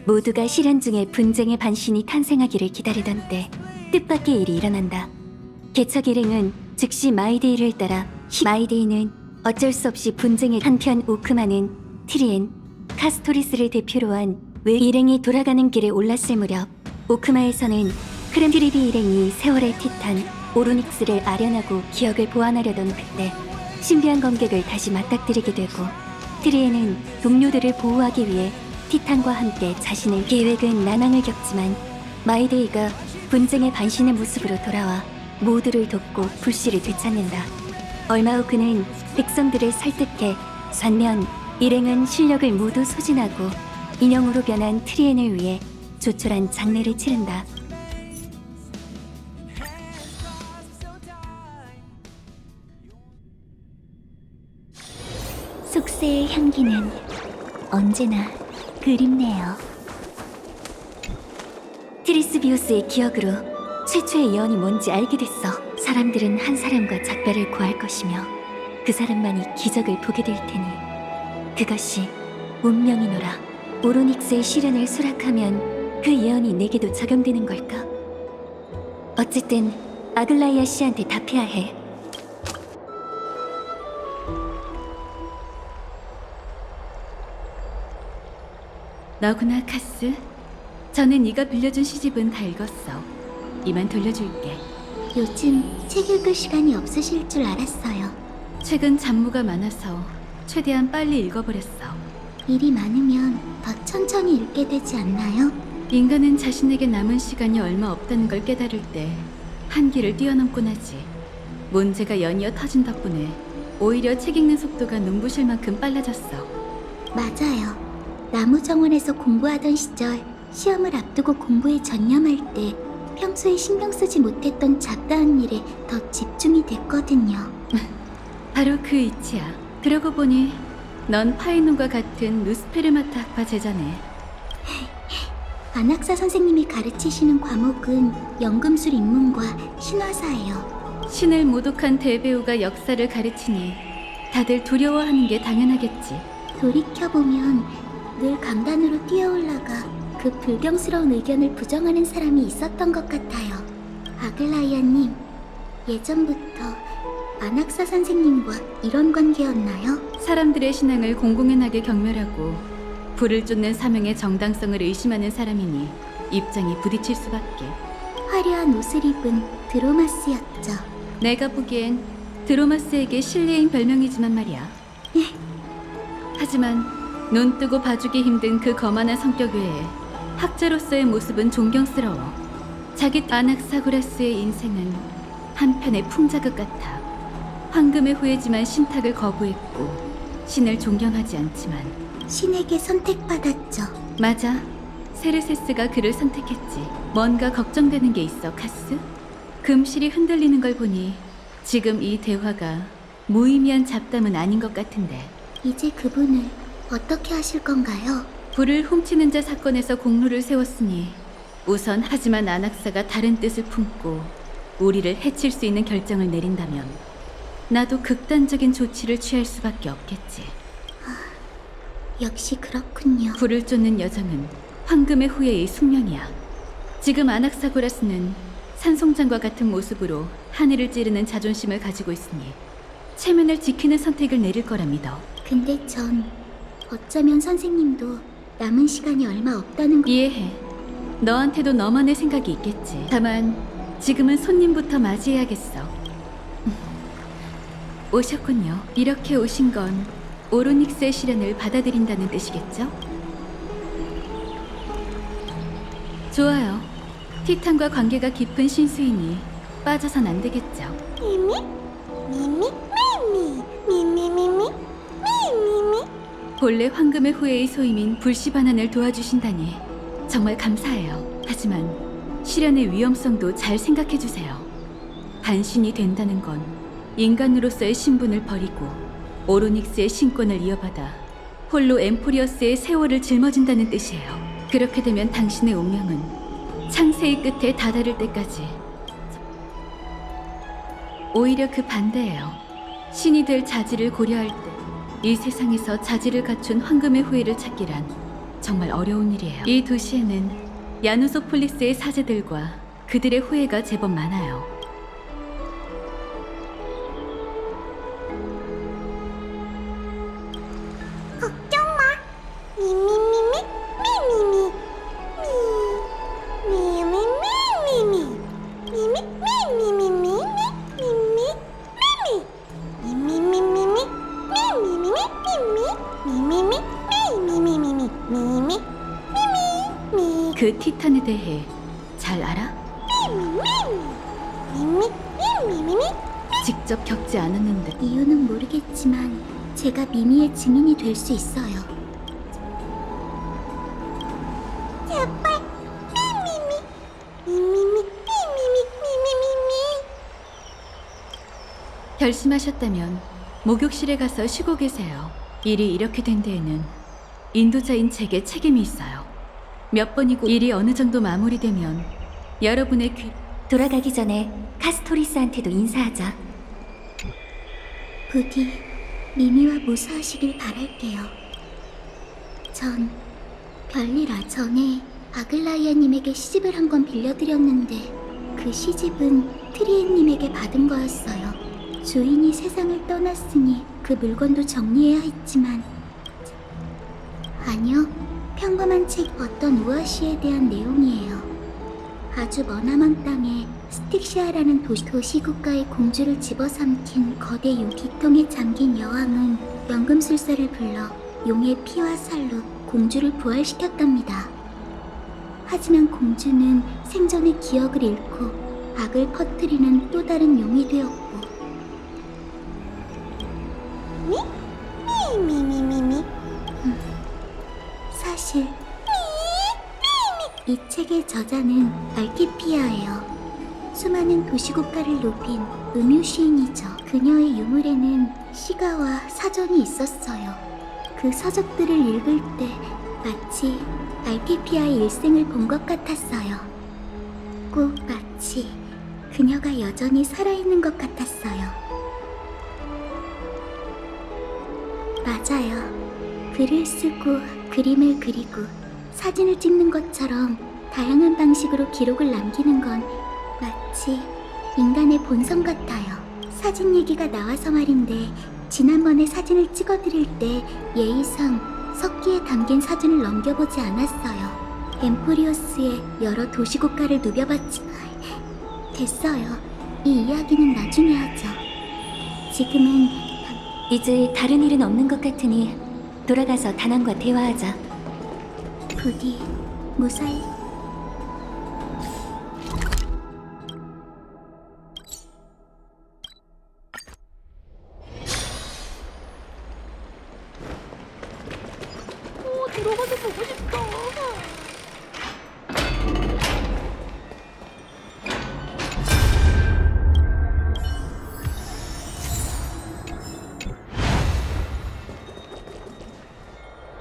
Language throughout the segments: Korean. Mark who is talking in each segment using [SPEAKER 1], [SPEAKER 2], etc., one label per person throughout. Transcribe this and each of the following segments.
[SPEAKER 1] 모두가 실현 중에 분쟁의 반신이 탄생하기를 기다리던 때 뜻밖의 일이 일어난다. 개척 일행은 즉시 마이데이를 따라 마이데이는 어쩔 수 없이 분쟁의 한편 오크마는 티리엔, 카스토리스를 대표로 한 일행이 돌아가는 길에 올랐을 무렵 오크마에서는 크렘트리비 일행이 세월의 티탄 오로닉스를 아련하고 기억을 보완하려던 그때 신비한 검객을 다시 맞닥뜨리게 되고 티리엔은 동료들을 보호하기 위해 티탄과 함께 자신의 계획은 난항을 겪지만 마이데이가 분쟁의 반신의 모습으로 돌아와 모두를 돕고 불씨를 되찾는다. 얼마 후 그는 백성들을 설득해 반면 일행은 실력을 모두 소진하고 인형으로 변한 트리엔을 위해 조촐한 장례를 치른다.
[SPEAKER 2] 속세의 향기는 언제나 그립네요.
[SPEAKER 1] 티리스비우스의 기억으로 최초의 예언이 뭔지 알게 됐어. 사람들은 한 사람과 작별을 구할 것이며 그 사람만이 기적을 보게 될 테니 그것이 운명이노라. 오로닉스의 시련을 수락하면 그 예언이 내게도 적용되는 걸까? 어쨌든 아글라이아 씨한테 답해야 해.
[SPEAKER 3] 너구나, 카스. 전에 네가 빌려준 시집은 다 읽었어. 이만 돌려줄게.
[SPEAKER 2] 요즘 책 읽을 시간이 없으실 줄 알았어요.
[SPEAKER 3] 최근 잡무가 많아서 최대한 빨리 읽어버렸어.
[SPEAKER 2] 일이 많으면 더 천천히 읽게 되지 않나요?
[SPEAKER 3] 인간은 자신에게 남은 시간이 얼마 없다는 걸 깨달을 때 한계를 뛰어넘곤 하지. 문제가 연이어 터진 덕분에 오히려 책 읽는 속도가 눈부실 만큼 빨라졌어.
[SPEAKER 2] 맞아요. 나무정원에서 공부하던 시절 시험을 앞두고 공부에 전념할 때 평소에 신경 쓰지 못했던 잡다한 일에 더 집중이 됐거든요.
[SPEAKER 3] 바로 그 이치야. 그러고 보니 넌 파이논과 같은 누스페르마트 학파 제자네.
[SPEAKER 2] 안학사 선생님이 가르치시는 과목은 연금술 입문과 신화사예요.
[SPEAKER 3] 신을 모독한 대배우가 역사를 가르치니 다들 두려워하는 게 당연하겠지.
[SPEAKER 2] 돌이켜보면 늘 강단으로 뛰어올라가 그 불경스러운 의견을 부정하는 사람이 있었던 것 같아요. 아글라이아님, 예전부터 안학사 선생님과 이런 관계였나요?
[SPEAKER 3] 사람들의 신앙을 공공연하게 경멸하고 불을 쫓는 사명의 정당성을 의심하는 사람이니 입장이 부딪힐 수밖에.
[SPEAKER 2] 화려한 옷을 입은 드로마스였죠.
[SPEAKER 3] 내가 보기엔 드로마스에게 실례인 별명이지만 말이야. 하지만 눈 뜨고 봐주기 힘든 그 거만한 성격 외에 학자로서의 모습은 존경스러워. 자기 아낙사고라스의 인생은 한편의 풍자극 같아. 황금의 후예지만 신탁을 거부했고 신을 존경하지 않지만.
[SPEAKER 2] 신에게 선택받았죠.
[SPEAKER 3] 맞아. 세르세스가 그를 선택했지. 뭔가 걱정되는 게 있어, 카스? 금실이 흔들리는 걸 보니 지금 이 대화가 무의미한 잡담은 아닌 것 같은데.
[SPEAKER 2] 이제 그분을 어떻게 하실 건가요?
[SPEAKER 3] 불을 훔치는 자 사건에서 공로를 세웠으니 우선 하지만 안학사가 다른 뜻을 품고 우리를 해칠 수 있는 결정을 내린다면 나도 극단적인 조치를 취할 수밖에 없겠지.
[SPEAKER 2] 역시 그렇군요.
[SPEAKER 3] 불을 쫓는 여정은 황금의 후예의 숙명이야. 지금 아낙사고라스는 산송장과 같은 모습으로 하늘을 찌르는 자존심을 가지고 있으니 체면을 지키는 선택을 내릴 거라 믿어.
[SPEAKER 2] 근데 전 어쩌면 선생님도 남은 시간이 얼마 없다는 거...
[SPEAKER 3] 이해해. 너한테도 너만의 생각이 있겠지. 다만 지금은 손님부터 맞이해야겠어. 오셨군요. 이렇게 오신 건 오로닉스의 시련을 받아들인다는 뜻이겠죠? 좋아요. 티탄과 관계가 깊은 신수이니 빠져선 안 되겠죠.
[SPEAKER 2] 미미? 미미? 미미? 미미미미? 미미미?
[SPEAKER 3] 본래 황금의 후예의 소임인 불시반환을 도와주신다니 정말 감사해요. 하지만 시련의 위험성도 잘 생각해주세요. 반신이 된다는 건 인간으로서의 신분을 버리고 오로닉스의 신권을 이어받아 홀로 엠포리어스의 세월을 짊어진다는 뜻이에요. 그렇게 되면 당신의 운명은 창세의 끝에 다다를 때까지. 오히려 그 반대예요. 신이 될 자질을 고려할 때 이 세상에서 자질을 갖춘 황금의 후예를 찾기란 정말 어려운 일이에요. 이 도시에는 야누소폴리스의 사제들과 그들의 후예가 제법 많아요.
[SPEAKER 2] 걱정 마. 미미미미 미미미 미미미미미 미미미미미미 미미미미미 미미미미미
[SPEAKER 3] 그 티탄에 대해 잘 알아? 직접 겪지 않았는데
[SPEAKER 2] 이유는 모르겠지만 제가 미미의 증인이 될 수 있어요. 제발 미미미
[SPEAKER 3] 결심하셨다면 목욕실에 가서 쉬고 계세요. 일이 이렇게 된 데에는 인도자인 제게 책임이 있어요. 몇 번이고 일이 어느 정도 마무리되면 여러분의
[SPEAKER 1] 돌아가기 전에 카스토리스한테도 인사하자.
[SPEAKER 2] 부디 미미와 무사하시길 바랄게요. 전 별일아 전에 아글라이아님에게 시집을 한 건 빌려드렸는데 그 시집은 트리엔님에게 받은 거였어요. 주인이 세상을 떠났으니 그 물건도 정리해야 했지만 아니요, 평범한 책 어떤 우아시에 대한 내용이에요. 아주 머나먼 땅에 스틱시아라는 도시국가의 공주를 집어삼킨 거대 유기통에 잠긴 여왕은 연금술사를 불러 용의 피와 살로 공주를 부활시켰답니다. 하지만 공주는 생전의 기억을 잃고 악을 퍼뜨리는 또 다른 용이 되었고 사실 이 책의 저자는 알키피아예요. 수많은 도시국가를 높인 음유시인이죠. 그녀의 유물에는 시가와 사전이 있었어요. 그 서적들을 읽을 때 마치 알키피아의 일생을 본 것 같았어요. 꼭 마치 그녀가 여전히 살아있는 것 같았어요. 맞아요. 글을 쓰고 그림을 그리고 사진을 찍는 것처럼 다양한 방식으로 기록을 남기는 건 마치 인간의 본성 같아요. 사진 얘기가 나와서 말인데 지난번에 사진을 찍어드릴 때 예의상 석기에 담긴 사진을 넘겨보지 않았어요. 엠포리오스의 여러 도시국가를 누벼봤지만 됐어요. 이 이야기는 나중에 하죠. 지금은
[SPEAKER 1] 이제 다른 일은 없는 것 같으니 돌아가서 다낭과 대화하자.
[SPEAKER 2] 부디 무사히 들어가서 보고 싶어.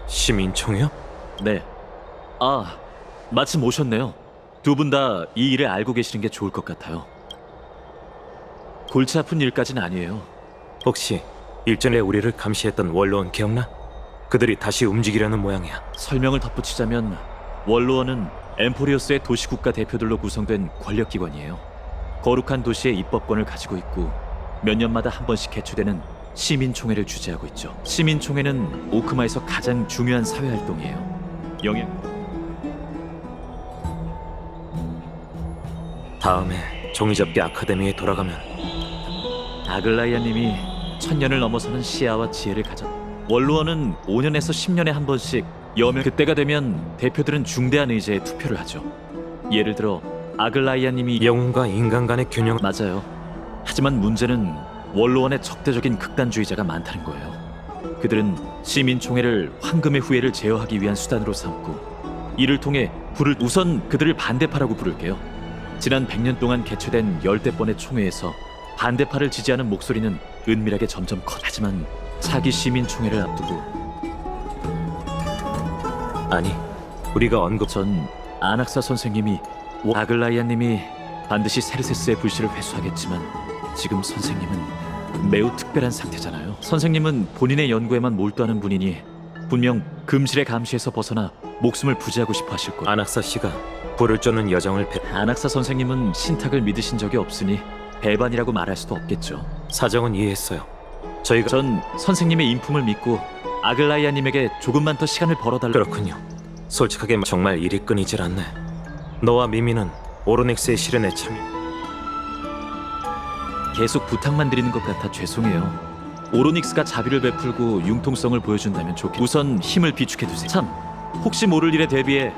[SPEAKER 4] 시민총회요?
[SPEAKER 5] 네. 아, 마침 오셨네요. 두 분 다 이 일을 알고 계시는 게 좋을 것 같아요. 골치 아픈 일까지는 아니에요.
[SPEAKER 4] 혹시 일전에 우리를 감시했던 원로원 기억나? 그들이 다시 움직이려는 모양이야.
[SPEAKER 5] 설명을 덧붙이자면 원로원은 엠포리오스의 도시국가 대표들로 구성된 권력기관이에요. 거룩한 도시의 입법권을 가지고 있고 몇 년마다 한 번씩 개최되는 시민총회를 주재하고 있죠. 시민총회는 오크마에서 가장 중요한 사회활동이에요.
[SPEAKER 4] 다음에 종이접기 아카데미에 돌아가면
[SPEAKER 5] 아글라이아님이 1000년을 넘어서는 시야와 지혜를 가졌. 원로원은 5년에서 10년에 한 번씩 그때가 되면 대표들은 중대한 의제에 투표를 하죠. 예를 들어 아글라이아님이
[SPEAKER 4] 영웅과 인간 간의 균형.
[SPEAKER 5] 맞아요. 하지만 문제는 원로원에 적대적인 극단주의자가 많다는 거예요. 그들은 시민총회를 황금의 후예를 제어하기 위한 수단으로 삼고 이를 통해 우선 그들을 반대파라고 부를게요. 지난 100년 동안 개최된 열대 번의 총회에서 반대파를 지지하는 목소리는 은밀하게 점점 하지만 차기 시민총회를 앞두고
[SPEAKER 4] 아니, 우리가
[SPEAKER 5] 전 아낙사 선생님이 아글라이아님이 반드시 세르세스의 불씨를 회수하겠지만 지금 선생님은 매우 특별한 상태잖아요. 선생님은 본인의 연구에만 몰두하는 분이니 분명 금실의 감시에서 벗어나 목숨을 부지하고 싶어 하실 거예요.
[SPEAKER 4] 아낙사 씨가 불을 쫓는 여정을
[SPEAKER 5] 아낙사 선생님은 신탁을 믿으신 적이 없으니 배반이라고 말할 수도 없겠죠.
[SPEAKER 4] 사정은 이해했어요. 저희가
[SPEAKER 5] 전 선생님의 인품을 믿고 아글라이아님에게 조금만 더 시간을 벌어달라.
[SPEAKER 4] 그렇군요. 솔직하게 정말 일이 끊이질 않네. 너와 미미는 오로닉스의 실현에 참여.
[SPEAKER 5] 계속 부탁만 드리는 것 같아 죄송해요. 오로닉스가 자비를 베풀고 융통성을 보여준다면 좋겠. 우선 힘을 비축해두세요. 참, 혹시 모를 일에 대비해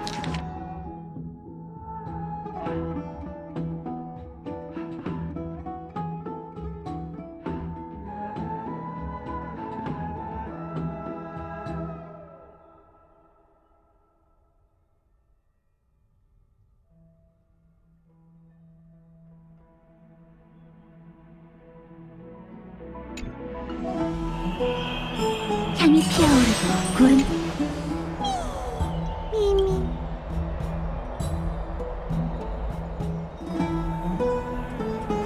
[SPEAKER 1] 향이 피어오르고 구름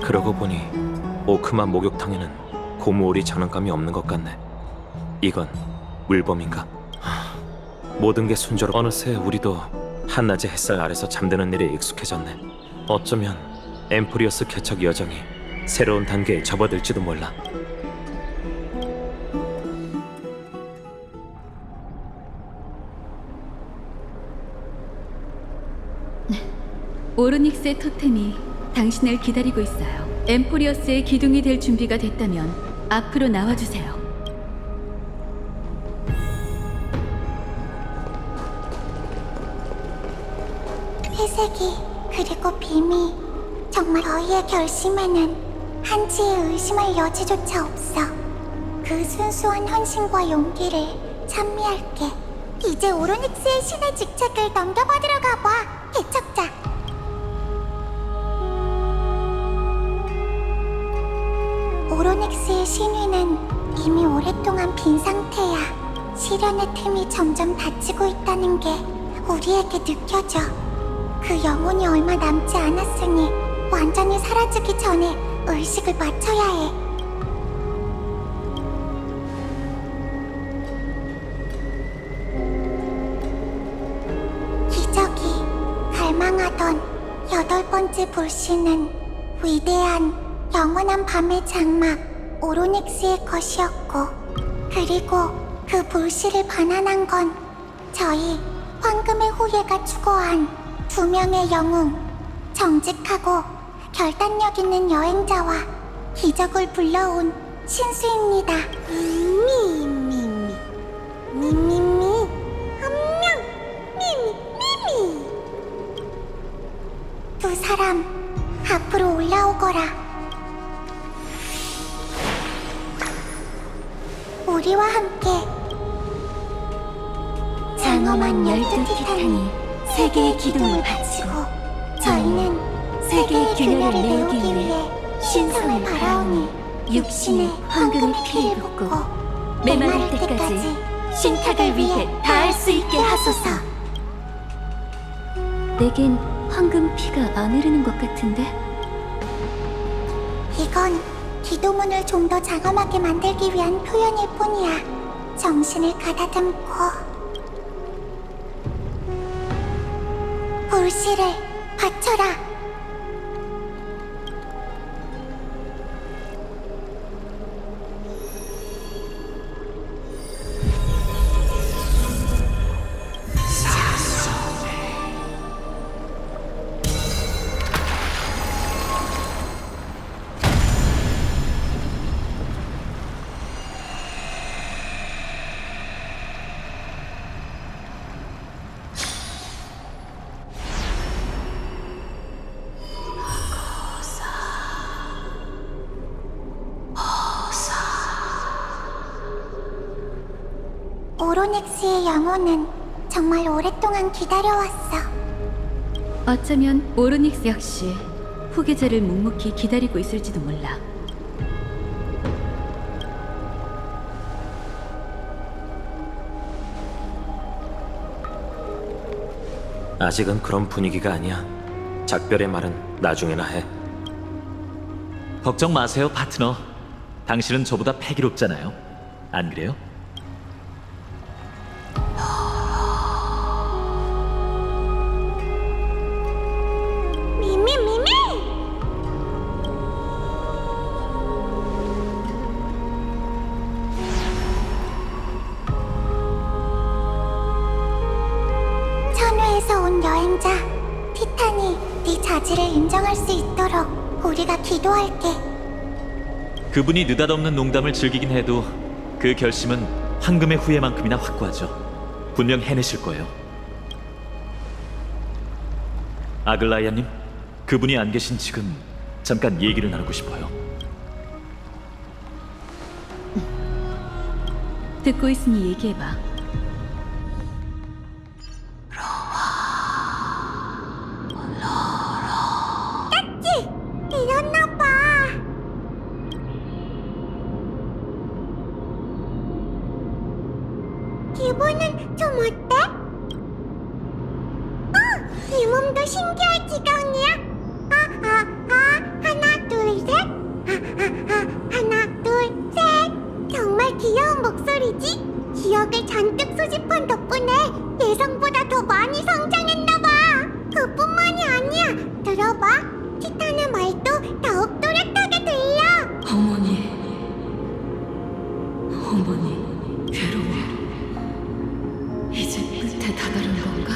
[SPEAKER 4] 그러고 보니 오크마 목욕탕에는 고무오리 장난감이 없는 것 같네. 이건 물범인가? 모든 게 순조롭. 어느새 우리도 한낮의 햇살 아래서 잠드는 일에 익숙해졌네. 어쩌면 엠프리어스 개척 여정이 새로운 단계에 접어들지도 몰라.
[SPEAKER 3] 오르닉스의 토템이 당신을 기다리고 있어요. 엠포리어스의 기둥이 될 준비가 됐다면 앞으로 나와주세요.
[SPEAKER 2] 회색이 그리고 빔이 정말 저희의 결심에는 한치의 의심할 여지조차 없어. 그 순수한 헌신과 용기를 찬미할게. 이제 오로닉스의 신의 직책을 넘겨받으러 가봐, 개척자. 오로닉스의 신위는 이미 오랫동안 빈 상태야. 실현의 틈이 점점 닫히고 있다는 게 우리에게 느껴져. 그 영혼이 얼마 남지 않았으니 완전히 사라지기 전에 의식을 맞춰야 해. 기적이 갈망하던 8번째 불씨는 위대한 영원한 밤의 장막 오로닉스의 것이었고, 그리고 그 불씨를 반환한 건 저희 황금의 후예가 추구한 2명의 영웅, 정직하고 결단력 있는 여행자와 기적을 불러온 신수입니다. 미미미 한명 미미 두 사람 앞으로 올라오거라. 우리와 함께
[SPEAKER 1] 장엄한 12티탄이 세계의 기둥을 바치고
[SPEAKER 2] 저희는
[SPEAKER 1] 세계의 균열을 내우기 위해 신성을 바라오니 육신에 황금의 피를 붓고 메마를 때까지 신탁을 위해 다할 수 있게 하소서. 내겐 황금 피가 안 흐르는 것 같은데?
[SPEAKER 2] 이건 기도문을 좀 더 장엄하게 만들기 위한 표현일 뿐이야. 정신을 가다듬고 불씨를 바쳐라. 오로닉스의 영혼은 정말 오랫동안 기다려왔어.
[SPEAKER 3] 어쩌면 오르닉스 역시 후계자를 묵묵히 기다리고 있을지도 몰라.
[SPEAKER 4] 아직은 그런 분위기가 아니야. 작별의 말은 나중에나 해.
[SPEAKER 5] 걱정 마세요, 파트너. 당신은 저보다 패기롭잖아요. 안 그래요?
[SPEAKER 2] 천국에서 온 여행자 티탄이 네 자질을 인정할 수 있도록 우리가 기도할게.
[SPEAKER 5] 그분이 느닷없는 농담을 즐기긴 해도 그 결심은 황금의 후예만큼이나 확고하죠. 분명 해내실 거예요. 아글라이아님, 그분이 안 계신 지금 잠깐 얘기를 나누고 싶어요.
[SPEAKER 3] 듣고 있으니 얘기해봐.
[SPEAKER 2] 일어나봐. 기분은 좀 어때? 이 몸도 신기할 지경이야. 하나 둘 셋. 하나 둘 셋. 정말 귀여운 목소리지? 기억을 잔뜩 수집한 덕분에 예상보다 더 많이 성장했나봐. 그뿐만이 아니야. 들어봐. 티탄의 말도 더욱 또렷하게 들려.
[SPEAKER 3] 어머니, 괴로워. 이제 끝에 다다른 건가?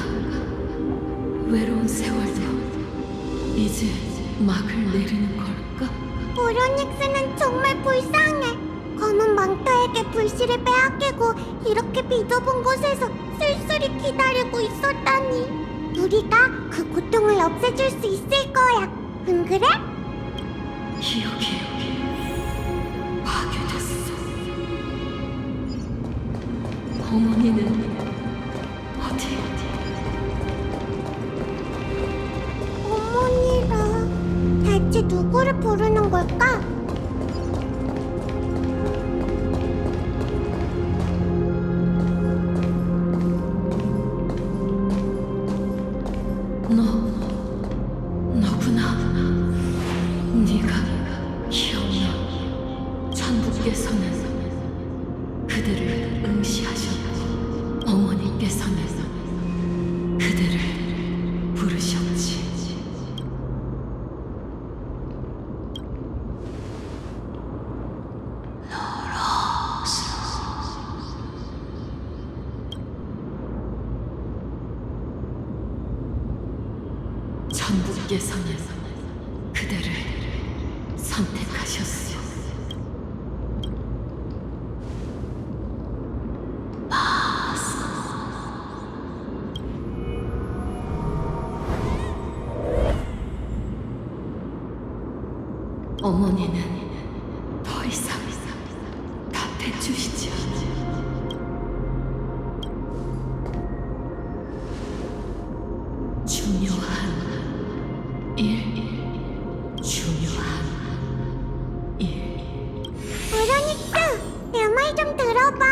[SPEAKER 3] 외로운 세월도 이제 막을 내리는 걸까?
[SPEAKER 2] 오로닉스는 정말 불쌍해. 검은 망토에게 불씨를 빼앗기고 이렇게 비좁은 곳에서 쓸쓸히 기다리고 있었다니. 우리가 그 고통을 없애줄 수 있을 거야. 안 그래?
[SPEAKER 3] 기억이 파괴됐어. 어머니는 어디?
[SPEAKER 2] 어머니라. 대체 누구를 부르는 걸까?
[SPEAKER 3] 너구나. 네가 기억나. 천부께서는 그들을 응시하셨고 어머니께서는 그들을 부르셨지. 천부께서는 그대를 선택하셨어. 어머니는 더 이상 답해주시지 않아. 중요한 일.
[SPEAKER 2] 오로닉스, 내 말 좀 들어봐.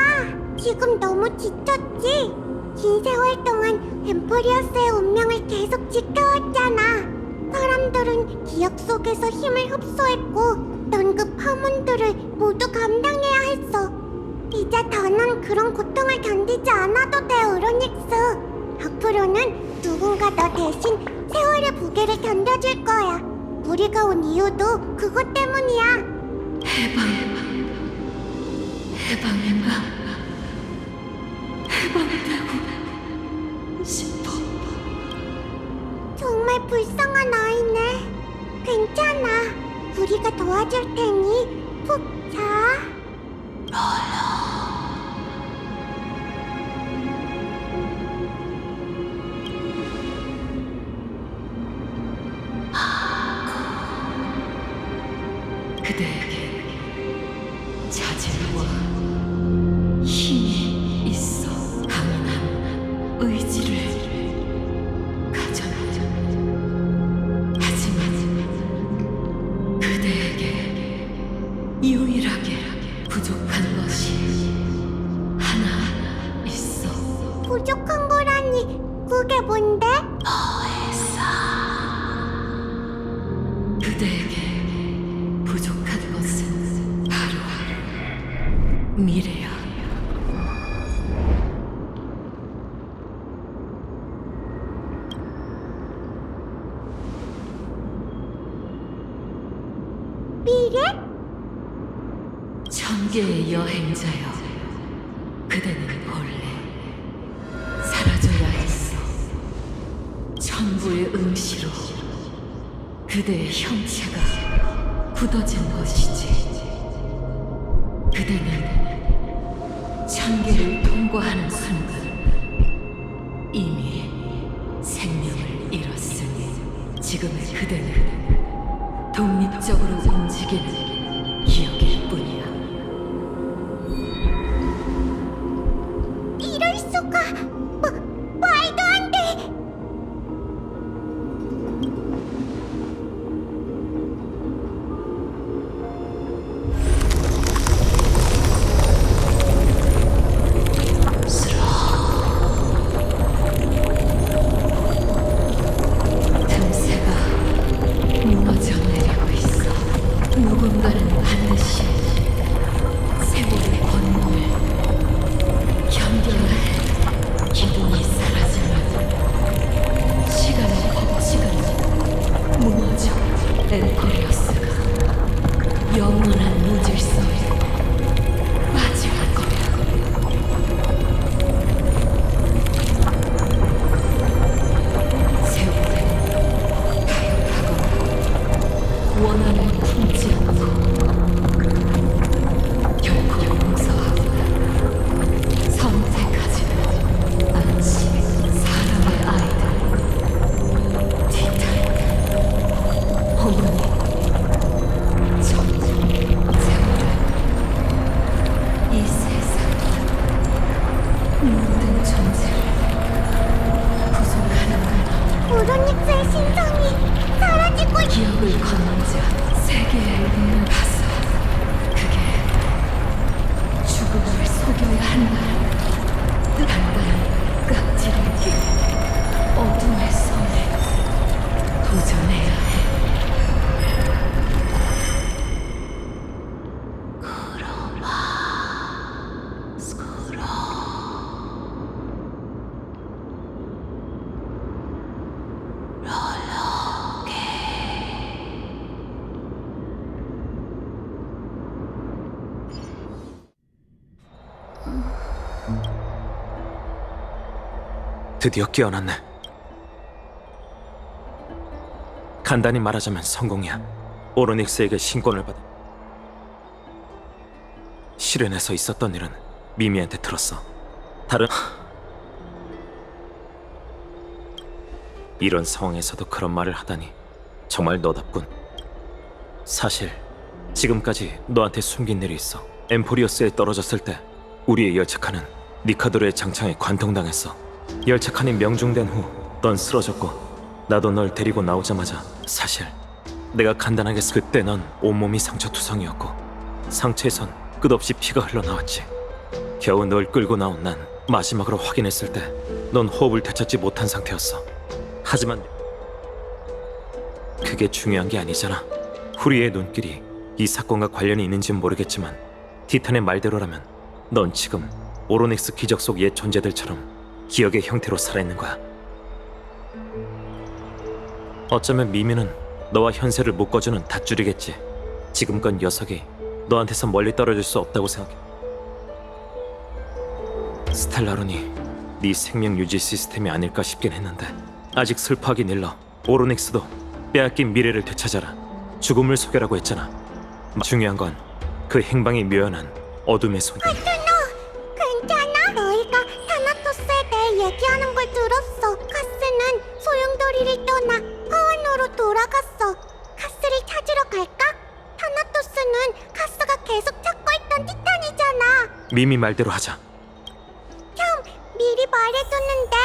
[SPEAKER 2] 지금 너무 지쳤지? 긴 세월 동안 엠포리어스의 운명을 계속 지켜왔잖아. 사람들은 기억 속에서 힘을 흡수했고 넌 그 파문들을 모두 감당해야 했어. 이제 더는 그런 고통을 견디지 않아도 돼, 오로닉스. 앞으로는 누군가 너 대신 세월의 무게를 견뎌줄 거야. 우리가 온 이유도 그것 때문이야.
[SPEAKER 3] 해방인가? 해방되고 싶어.
[SPEAKER 2] 정말 불쌍한 아이네. 괜찮아. 우리가 도와줄 테니 푹 자.
[SPEAKER 3] 그대에게 자질과 힘이 있어. 강인한 의지를 가져라. 하지만 그대에게 유일하게 부족한 것이 하나 있어.
[SPEAKER 2] 부족한 거라니 그게 뭔데?
[SPEAKER 3] 그대에게 부족한 것은 바로 미래야.
[SPEAKER 2] 미래?
[SPEAKER 3] 천계의 여행자여, 그대는 본래 사라져야 했어. 전부의 응시로 그대의 형체가 굳어진 것이지. 그대는 천계를 통과하는 순간 이미 생명을 잃었으니 지금의 그대는 독립적으로 움직이는 기억일 뿐이야.
[SPEAKER 2] 이럴 수가! 말도 안 돼!
[SPEAKER 3] 틈새가 무너져 내리고 있어. 누군가는 반드시 세월의 권능을 견뎌야 해. 기분이 사라지면 시간의 법칙은 무너져. 엔코리어스가 영원한 무질서에 빠질 거야. 세월은 타협하고 원한을 품지 않고 결코 용서하고 선택하지는 않지. 사람의 아이들, 티탄, 어머니, 전 세월은 이 세상 모든 존재를 구속하는 거야.
[SPEAKER 2] 오로닉스의 신성이 사라지고 있...
[SPEAKER 3] 기억을 건너자 세계의 눈을 봤어. 그게 죽음을 속여야 한다는 단단한 깍지를 낀 어둠의 섬에 도전해야 해.
[SPEAKER 4] 드디어 깨어났네. 간단히 말하자면 성공이야. 오로닉스에게 신권을 받은. 실현에서 있었던 일은 미미한테 들었어. 다른 이런 상황에서도 그런 말을 하다니 정말 너답군. 사실 지금까지 너한테 숨긴 일이 있어. 엠포리어스에 떨어졌을 때 우리의 열차칸은 니카도르의 장창에 관통당했어. 열차칸이 명중된 후 넌 쓰러졌고 나도 널 데리고 나오자마자 사실 내가 간단하게 그때 넌 온몸이 상처투성이었고 상처에선 끝없이 피가 흘러나왔지. 겨우 널 끌고 나온 난 마지막으로 확인했을 때 넌 호흡을 되찾지 못한 상태였어. 하지만 그게 중요한 게 아니잖아. 후리의 눈길이 이 사건과 관련이 있는지는 모르겠지만 티탄의 말대로라면 넌 지금 오로닉스 기적 속 옛 존재들처럼 기억의 형태로 살아있는 거야. 어쩌면 미미는 너와 현세를 묶어주는 닷줄이겠지. 지금껏 녀석이 너한테서 멀리 떨어질 수 없다고 생각해. 스텔라론이 네 생명 유지 시스템이 아닐까 싶긴 했는데 아직 슬퍼하긴 일러. 오로닉스도 빼앗긴 미래를 되찾아라. 죽음을 속여라고 했잖아. 중요한 건 그 행방이 묘연한 어둠의 손.
[SPEAKER 2] 괜찮아? 너희가 타나토스에 대해 얘기하는 걸 들었어. 카스는 소용돌이를 떠나 화원으로 돌아갔어. 카스를 찾으러 갈까? 타나토스는 카스가 계속 찾고 있던 티탄이잖아.
[SPEAKER 4] 미미 말대로 하자.
[SPEAKER 2] 미리 말해줬는데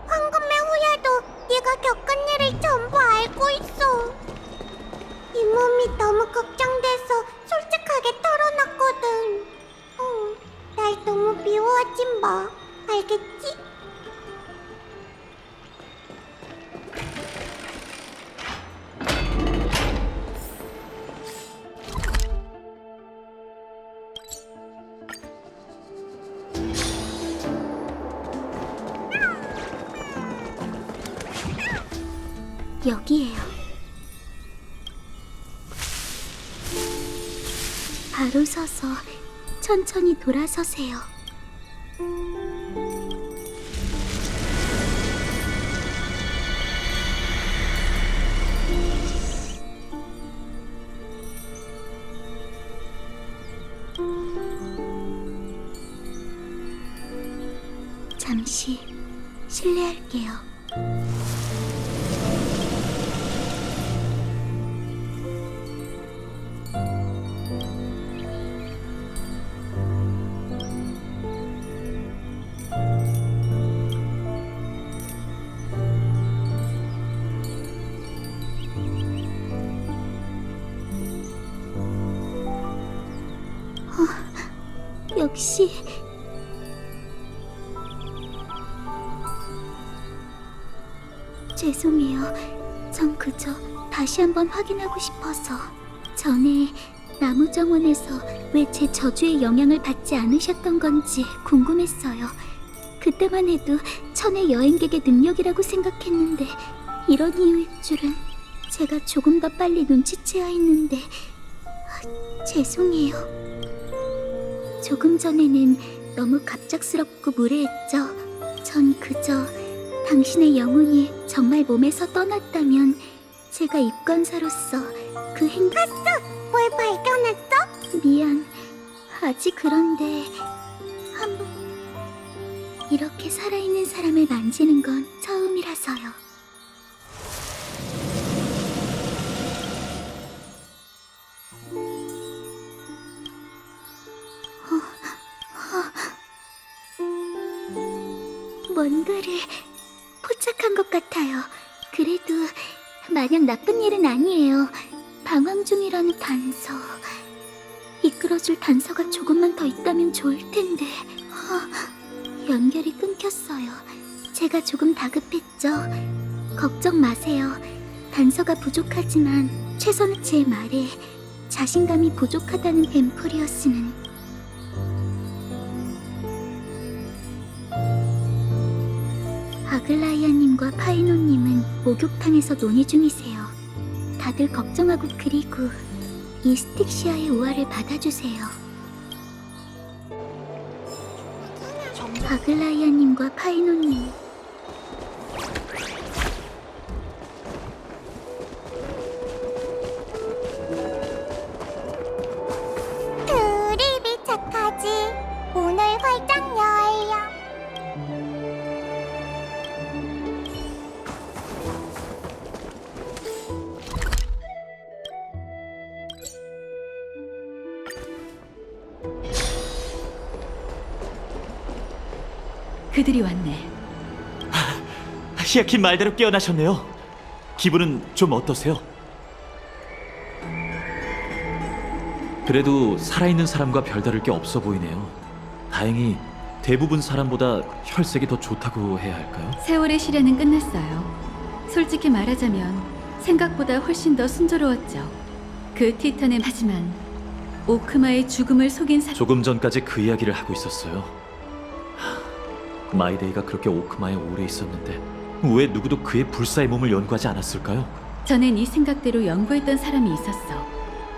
[SPEAKER 2] 황금의 후예도 네가 겪은 일을 전부 알고 있어. 이 몸이 너무 걱정돼서 솔직하게 털어놨거든. 날 너무 미워하지 마. 알겠지? 여기에요. 바로 서서 천천히 돌아서세요. 잠시 실례할게요. 역시 죄송해요. 전 그저 다시 한번 확인하고 싶어서. 전에 나무정원에서 왜 제 저주의 영향을 받지 않으셨던 건지 궁금했어요. 그때만 해도 천의 여행객의 능력이라고 생각했는데 이런 이유일 줄은. 제가 조금 더 빨리 눈치채야 했는데 죄송해요. 조금 전에는 너무 갑작스럽고 무례했죠. 전 그저 당신의 영혼이 정말 몸에서 떠났다면 제가 입관사로서 그 행동... 뭘 발견했어? 미안. 아직 그런데 한번 이렇게 살아있는 사람을 만지는 건 처음이라서요. 뭔가를 포착한 것 같아요. 그래도 마냥 나쁜 일은 아니에요. 방황 중이라는 단서. 이끌어줄 단서가 조금만 더 있다면 좋을 텐데. 연결이 끊겼어요. 제가 조금 다급했죠. 걱정 마세요. 단서가 부족하지만 최선의 제 말에 자신감이 부족하다는 뱀프리어스는 아글라이아님과 파이노님은 목욕탕에서 논의 중이세요. 다들 걱정하고. 그리고 이 스틱시아의 우화를 받아주세요. 아글라이아님과 파이노님.
[SPEAKER 6] 드립이 착하지. 오늘 활짝 열려.
[SPEAKER 3] 그들이 왔네.
[SPEAKER 5] 히아킨 말대로 깨어나셨네요. 기분은 좀 어떠세요? 그래도 살아있는 사람과 별다를 게 없어 보이네요. 다행히 대부분 사람보다 혈색이 더 좋다고 해야 할까요?
[SPEAKER 3] 세월의 시련은 끝났어요. 솔직히 말하자면 생각보다 훨씬 더 순조로웠죠. 그 티탄은 하지만 오크마의 죽음을 속인
[SPEAKER 5] 조금 전까지 그 이야기를 하고 있었어요. 마이데이가 그렇게 오크마에 오래 있었는데 왜 누구도 그의 불사의 몸을 연구하지 않았을까요?
[SPEAKER 3] 전엔 이 생각대로 연구했던 사람이 있었어.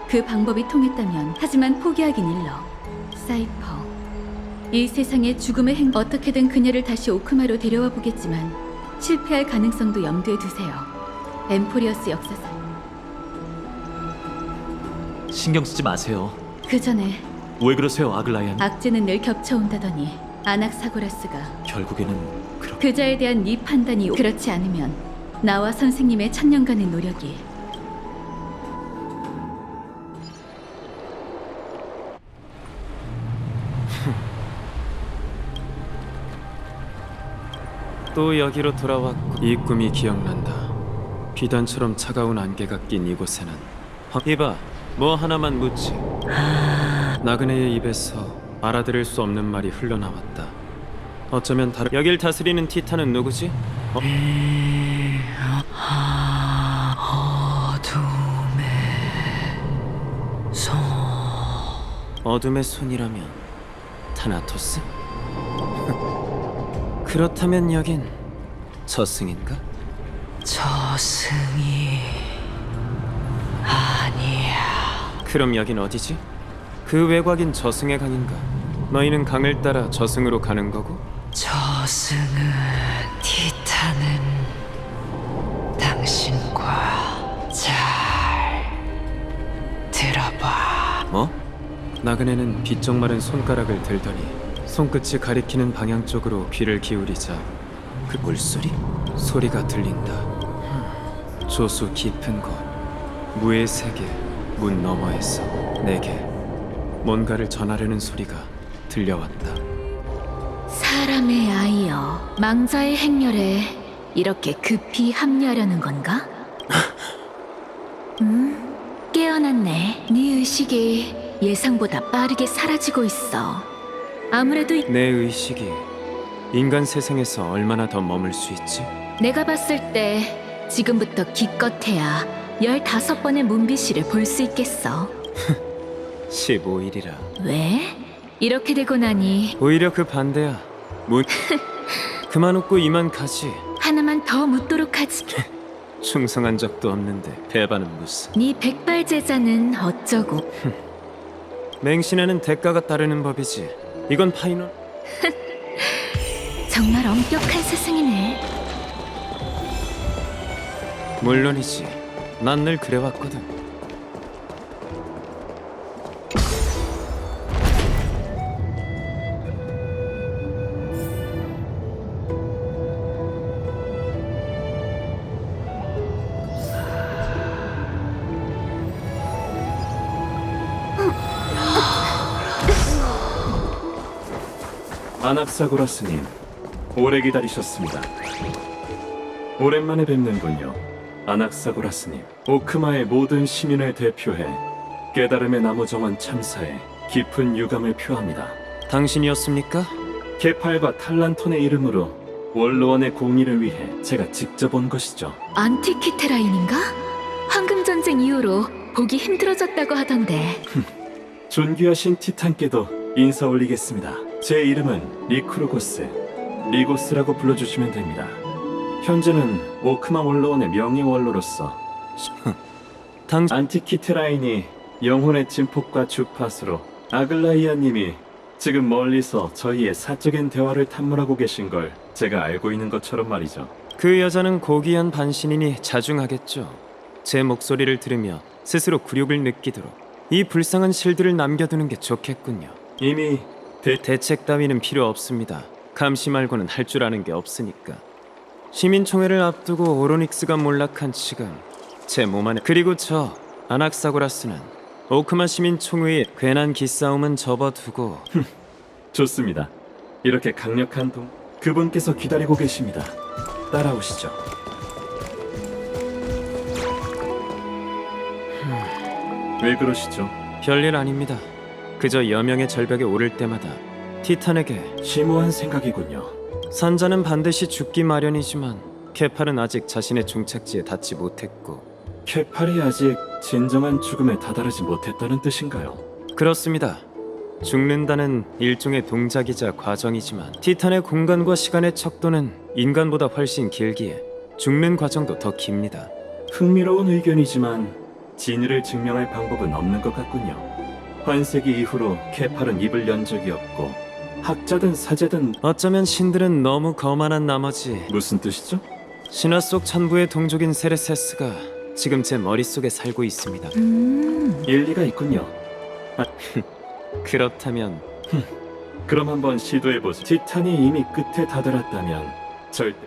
[SPEAKER 3] 그 방법이 통했다면. 하지만 포기하긴 일러. 사이퍼. 이 세상의 죽음의 어떻게든 그녀를 다시 오크마로 데려와 보겠지만 실패할 가능성도 염두에 두세요. 엠포리어스 역사상.
[SPEAKER 5] 신경 쓰지 마세요.
[SPEAKER 3] 그 전에
[SPEAKER 5] 왜 그러세요, 아글라이안?
[SPEAKER 3] 악재는 늘 겹쳐온다더니 아낙사고라스가
[SPEAKER 5] 결국에는 그렇게...
[SPEAKER 3] 그자에 대한 네 판단이 그렇지 않으면 나와 선생님의 천년간의 노력이
[SPEAKER 7] 또 여기로 돌아왔고 이 꿈이 기억난다. 비단처럼 차가운 안개가 낀 이곳에는 이봐, 뭐 하나만 묻지. 나그네의 입에서 알아들을 수 없는 말이 흘러나왔다. 어쩌면 여길 다스리는 티탄은 누구지? 어둠의 손이라면 타나토스? 그렇다면 여긴 저승인가?
[SPEAKER 8] 저승이 아니야.
[SPEAKER 7] 그럼 여긴 어디지? 그 외곽인 저승의 강인가? 너희는 강을 따라 저승으로 가는 거고?
[SPEAKER 8] 저승은 티탄은 당신과 잘 들어봐.
[SPEAKER 7] 뭐? 나그네는 비쩍 마른 손가락을 들더니 손끝이 가리키는 방향 쪽으로 귀를 기울이자 그 물소리? 소리가 들린다. 조수 깊은 곳, 무의 세계 문 너머에서 내게 뭔가를 전하려는 소리가 들려왔다.
[SPEAKER 3] 사람의 아이여, 망자의 행렬에 이렇게 급히 합류하려는 건가? 깨어났네. 네 의식이 예상보다 빠르게 사라지고 있어. 아무래도
[SPEAKER 7] 내 의식이 인간 세상에서 얼마나 더 머물 수 있지?
[SPEAKER 3] 내가 봤을 때 지금부터 기껏해야 15번의 문비시를 볼 수 있겠어.
[SPEAKER 7] 15일이라.
[SPEAKER 3] 왜? 이렇게 되고 나니
[SPEAKER 7] 오히려 그 반대야. 그만 웃고 이만 가지.
[SPEAKER 3] 하나만 더 묻도록 하지.
[SPEAKER 7] 충성한 적도 없는데 배반은 무슨.
[SPEAKER 3] 네 백발 제자는 어쩌고.
[SPEAKER 7] 맹신에는 대가가 따르는 법이지. 이건 파이널.
[SPEAKER 3] 정말 엄격한 스승이네.
[SPEAKER 7] 물론이지. 난 늘 그래왔거든.
[SPEAKER 9] 아낙사고라스님, 오래 기다리셨습니다. 오랜만에 뵙는군요. 아낙사고라스님, 오크마의 모든 시민을 대표해 깨달음의 나무 정원 참사에 깊은 유감을 표합니다.
[SPEAKER 7] 당신이었습니까?
[SPEAKER 9] 케팔과 탈란톤의 이름으로 원로원의 공의를 위해 제가 직접 온 것이죠.
[SPEAKER 3] 안티키테라인인가? 황금전쟁 이후로 보기 힘들어졌다고 하던데.
[SPEAKER 9] 존귀하신 티탄께도 인사 올리겠습니다. 제 이름은 리크루고스, 리고스라고 불러주시면 됩니다. 현재는 오크마 원로원의 명예원로로서 안티키테라인이 영혼의 진폭과 주파수로 아글라이아님이 지금 멀리서 저희의 사적인 대화를 탐문하고 계신 걸 제가 알고 있는 것처럼 말이죠.
[SPEAKER 7] 그 여자는 고귀한 반신이니 자중하겠죠. 제 목소리를 들으며 스스로 굴욕을 느끼도록 이 불쌍한 실들을 남겨두는 게 좋겠군요.
[SPEAKER 9] 이미
[SPEAKER 7] 대책 따위는 필요 없습니다. 감시 말고는 할 줄 아는 게 없으니까. 시민총회를 앞두고 오로닉스가 몰락한 지금 제 몸 안에, 그리고 저 아낙사고라스는 오크마 시민총회의 괜한 기싸움은 접어두고
[SPEAKER 9] 좋습니다. 이렇게 강력한 그분께서 기다리고 계십니다. 따라오시죠. 왜 그러시죠?
[SPEAKER 7] 별일 아닙니다. 그저 여명의 절벽에 오를 때마다 티탄에게
[SPEAKER 9] 심오한 생각이군요.
[SPEAKER 7] 산자는 반드시 죽기 마련이지만 케팔은 아직 자신의 종착지에 닿지 못했고.
[SPEAKER 9] 케팔이 아직 진정한 죽음에 다다르지 못했다는 뜻인가요?
[SPEAKER 7] 그렇습니다. 죽는다는 일종의 동작이자 과정이지만 티탄의 공간과 시간의 척도는 인간보다 훨씬 길기에 죽는 과정도 더 깁니다.
[SPEAKER 9] 흥미로운 의견이지만 진위를 증명할 방법은 없는 것 같군요. 환세기 이후로 케팔은 입을 연 적이 없고 학자든 사제든
[SPEAKER 7] 어쩌면 신들은 너무 거만한 나머지
[SPEAKER 9] 무슨 뜻이죠?
[SPEAKER 7] 신화 속 천부의 동족인 세레세스가 지금 제 머릿속에 살고 있습니다.
[SPEAKER 9] 일리가 있군요.
[SPEAKER 7] 그렇다면
[SPEAKER 9] 그럼 한번 시도해보죠. 티탄이 이미 끝에 다다랐다면 절대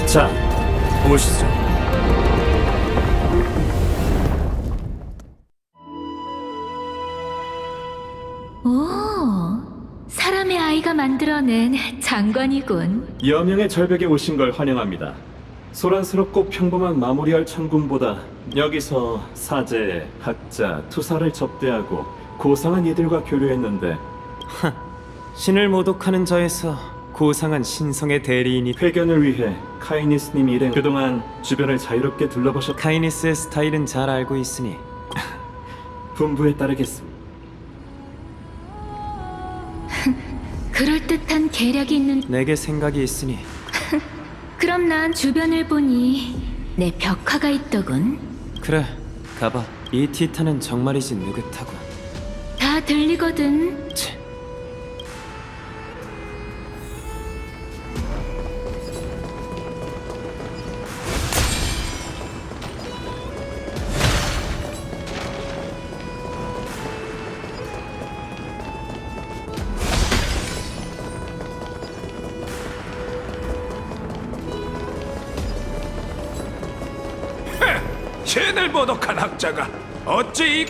[SPEAKER 9] 자, 보시죠.
[SPEAKER 3] 오, 사람의 아이가 만들어낸 장관이군.
[SPEAKER 9] 여명의 절벽에 오신 걸 환영합니다. 소란스럽고 평범한 마무리할 천궁보다 여기서 사제, 학자, 투사를 접대하고 고상한 이들과 교류했는데
[SPEAKER 7] 신을 모독하는 자에서 고상한 신성의 대리인이
[SPEAKER 9] 회견을 위해 카이니스님이 일행 그동안 주변을 자유롭게 둘러보셨
[SPEAKER 7] 카이니스의 스타일은 잘 알고 있으니
[SPEAKER 9] 분부에 따르겠습니다.
[SPEAKER 3] 그럴듯한 계략이 있는.
[SPEAKER 7] 내게 생각이 있으니
[SPEAKER 3] 그럼 난 주변을 보니 내 벽화가 있더군.
[SPEAKER 7] 그래, 가봐. 이 티탄은 정말이지 느긋하고.
[SPEAKER 3] 다 다 들리거든.
[SPEAKER 10] 신을 모독한 학자가 어찌 이...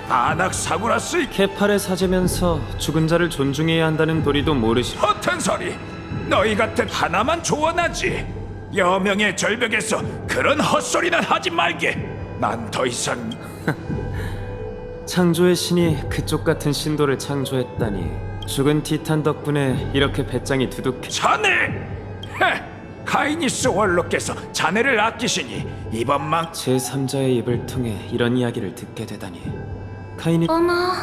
[SPEAKER 10] 아낙사구라스
[SPEAKER 7] 케팔에 사제면서 죽은 자를 존중해야 한다는 도리도 모르시.
[SPEAKER 10] 허튼 소리. 너희 같은 하나만 조언하지. 여명의 절벽에서 그런 헛소리는 하지 말게. 난 더 이상
[SPEAKER 7] 창조의 신이 그쪽 같은 신도를 창조했다니. 죽은 티탄 덕분에 이렇게 배짱이 두둑해.
[SPEAKER 10] 자네. 카이니스 원로께서 자네를 아끼시니 이번만
[SPEAKER 7] 제3자의 입을 통해 이런 이야기를 듣게 되다니. 카인이
[SPEAKER 3] 어머,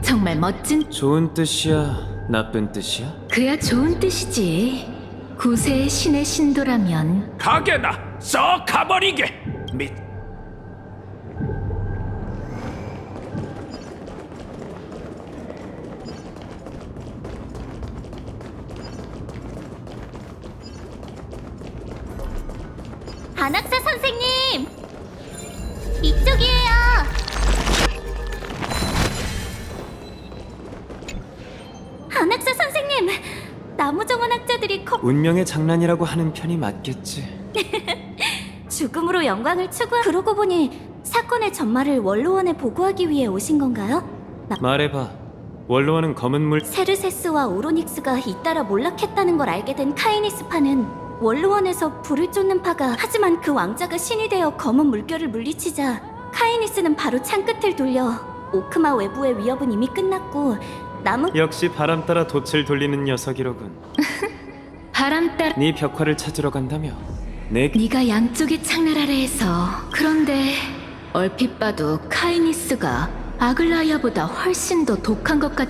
[SPEAKER 3] 정말 멋진.
[SPEAKER 7] 좋은 뜻이야, 나쁜 뜻이야?
[SPEAKER 3] 그야 좋은 뜻이지. 구세의 신의 신도라면.
[SPEAKER 10] 가게나 썩 가버리게. 미
[SPEAKER 6] 안학사 선생님! 이쪽이에요! 안학사 선생님! 나무정원 학자들이
[SPEAKER 7] 운명의 장난이라고 하는 편이 맞겠지.
[SPEAKER 1] 죽음으로 영광을 추구하... 그러고 보니 사건의 전말을 원로원에 보고하기 위해 오신 건가요?
[SPEAKER 7] 말해봐. 원로원은 검은 물...
[SPEAKER 1] 세르세스와 오로닉스가 잇따라 몰락했다는 걸 알게 된 카이니스파는 원로원에서 불을 쫓는 파가, 하지만 그 왕자가 신이 되어 검은 물결을 물리치자 카이니스는 바로 창끝을 돌려 오크마 외부의 위협은 이미 끝났고 남은...
[SPEAKER 7] 역시 바람 따라 돛을 돌리는 녀석이로군.
[SPEAKER 3] 바람 따라
[SPEAKER 7] 네 벽화를 찾으러 간다며. 내
[SPEAKER 3] 네가 양쪽의 창날 아래에서. 그런데 얼핏 봐도 카이니스가 아글라이아보다 훨씬 더 독한 것 같...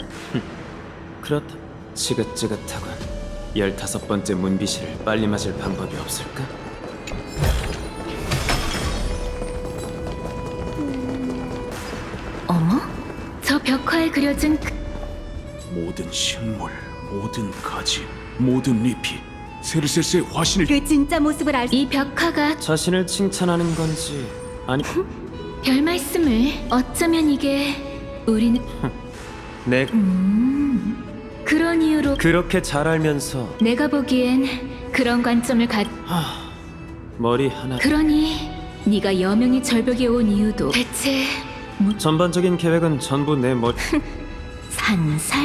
[SPEAKER 7] 그렇다. 지긋지긋하군. 15번째 문비실을 빨리 맞을 방법이 없을까?
[SPEAKER 3] 어머? 저 벽화에 그려진
[SPEAKER 10] 모든 식물, 모든 가지, 모든 잎이 세르세스의 화신을
[SPEAKER 1] 그 진짜 모습을 알...
[SPEAKER 3] 이 벽화가
[SPEAKER 7] 자신을 칭찬하는 건지 아니
[SPEAKER 3] 별 말씀을. 어쩌면 이게 우리는
[SPEAKER 7] 내
[SPEAKER 3] 그런 이유로
[SPEAKER 7] 그렇게 잘 알면서
[SPEAKER 3] 내가 보기엔 그런 관점을
[SPEAKER 7] 머리 하나
[SPEAKER 3] 그러니 네가 여명의 절벽에 온 이유도 대체
[SPEAKER 7] 전반적인 계획은 전부 내 머리
[SPEAKER 3] 산살?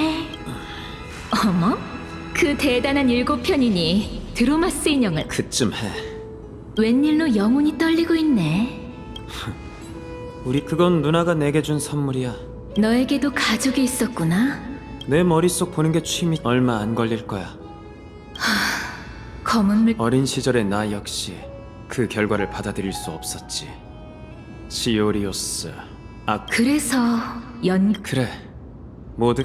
[SPEAKER 3] 어머? 그 대단한 7편이니 드로마스 인형을
[SPEAKER 7] 그쯤 해.
[SPEAKER 3] 웬일로 영혼이 떨리고 있네.
[SPEAKER 7] 우리 그건 누나가 내게 준 선물이야.
[SPEAKER 3] 너에게도 가족이 있었구나.
[SPEAKER 7] 내 머릿속 보는 게 취미. 얼마 안 걸릴 거야.
[SPEAKER 3] 검은 물
[SPEAKER 7] 어린 시절의 나 역시 그 결과를 받아들일 수 없었지. 시오리오스
[SPEAKER 3] 그래서
[SPEAKER 7] 그래. 모든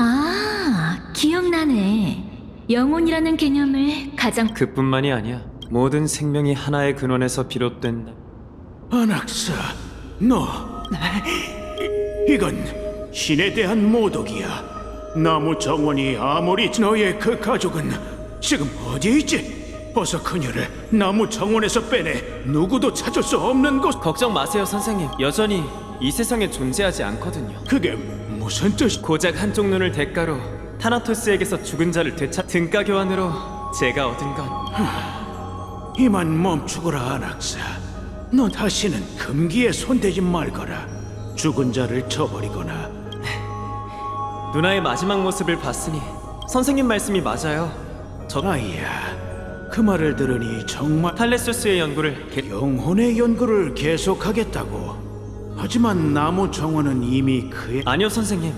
[SPEAKER 3] 기억나네. 영혼이라는 개념을 가장
[SPEAKER 7] 그뿐만이 아니야. 모든 생명이 하나의 근원에서 비롯된다.
[SPEAKER 10] 아낙사, 너 이건 신에 대한 모독이야. 나무 정원이 아무리 너의 그 가족은 지금 어디에 있지? 어서 그녀를 나무 정원에서 빼내. 누구도 찾을 수 없는 곳.
[SPEAKER 7] 걱정 마세요, 선생님. 여전히 이 세상에 존재하지 않거든요.
[SPEAKER 10] 그게 무슨 뜻이?
[SPEAKER 7] 고작 한쪽 눈을 대가로 타나토스에게서 죽은 자를 되찾 등가 교환으로 제가 얻은 건
[SPEAKER 10] 이만 멈추거라, 아낙사. 너 다시는 금기에 손대지 말거라. 죽은 자를 쳐버리거나.
[SPEAKER 7] 누나의 마지막 모습을 봤으니 선생님 말씀이 맞아요.
[SPEAKER 10] 아이야, 그 말을 들으니 정말
[SPEAKER 7] 탈레소스의 연구를
[SPEAKER 10] 영혼의 연구를 계속하겠다고. 하지만 나무 정원은 이미 그의
[SPEAKER 7] 아니요, 선생님.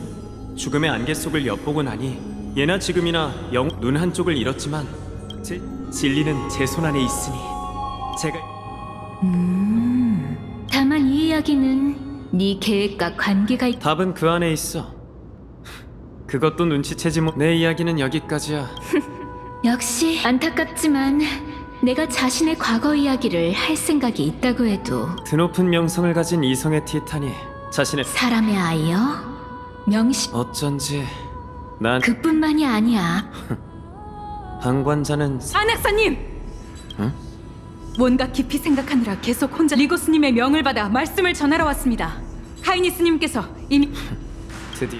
[SPEAKER 7] 죽음의 안개 속을 엿보고 나니 예나 지금이나 눈 한쪽을 잃었지만 진리는 제 손 안에 있으니 제가
[SPEAKER 3] 다만 이 이야기는 네 계획과 관계가
[SPEAKER 7] 답은 그 안에 있어. 그것도 눈치채지 못. 내 이야기는 여기까지야.
[SPEAKER 3] 역시 안타깝지만 내가 자신의 과거 이야기를 할 생각이 있다고 해도
[SPEAKER 7] 드높은 명성을 가진 이성의 티탄이 자신의
[SPEAKER 3] 사람의 아이여 명심
[SPEAKER 7] 어쩐지 난
[SPEAKER 3] 그뿐만이 아니야.
[SPEAKER 7] 방관자는
[SPEAKER 3] 안학사님!
[SPEAKER 7] 응?
[SPEAKER 3] 뭔가 깊이 생각하느라 계속 혼자 리고스님의 명을 받아 말씀을 전하러 왔습니다. 카이니스님께서 이미
[SPEAKER 7] 드디어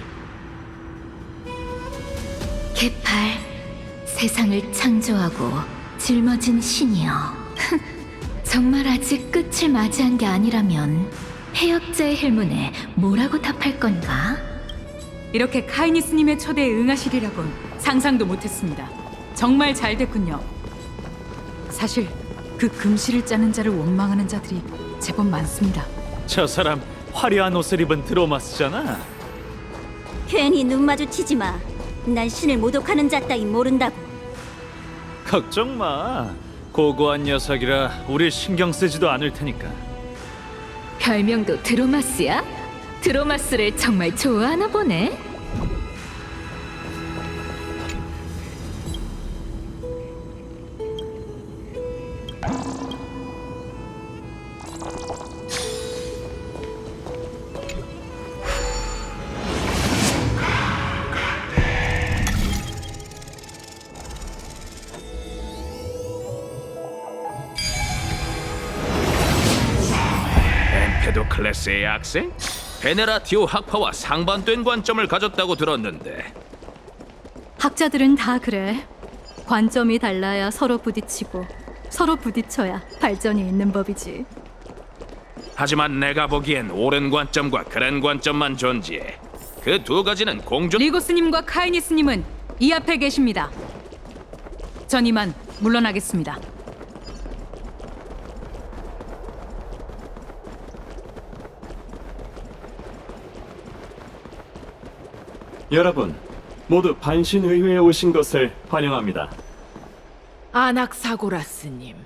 [SPEAKER 3] 개팔 세상을 창조하고 짊어진 신이여. 정말 아직 끝을 맞이한 게 아니라면 해역자의 헬문에 뭐라고 답할 건가? 이렇게 카이니스님의 초대에 응하시리라곤 상상도 못했습니다. 정말 잘 됐군요. 사실 그 금실을 짜는 자를 원망하는 자들이 제법 많습니다.
[SPEAKER 5] 저 사람 화려한 옷을 입은 드로마스잖아.
[SPEAKER 1] 괜히 눈 마주치지 마. 난 신을 모독하는 자 따위 모른다고.
[SPEAKER 5] 걱정 마. 고고한 녀석이라 우릴 신경 쓰지도 않을 테니까.
[SPEAKER 3] 별명도 드로마스야? 드로마스를 정말 좋아하나 보네.
[SPEAKER 11] 엠페도클레스의 학생? 베네라티오 학파와 상반된 관점을 가졌다고 들었는데
[SPEAKER 3] 학자들은 다 그래. 관점이 달라야 서로 부딪히고 서로 부딪혀야 발전이 있는 법이지.
[SPEAKER 11] 하지만 내가 보기엔 옳은 관점과 그른 관점만 존재해. 그 두 가지는 공존...
[SPEAKER 3] 리고스님과 카이니스님은 이 앞에 계십니다. 전 이만 물러나겠습니다.
[SPEAKER 9] 여러분, 모두 반신의회에 오신 것을 환영합니다.
[SPEAKER 8] 아낙사고라스님,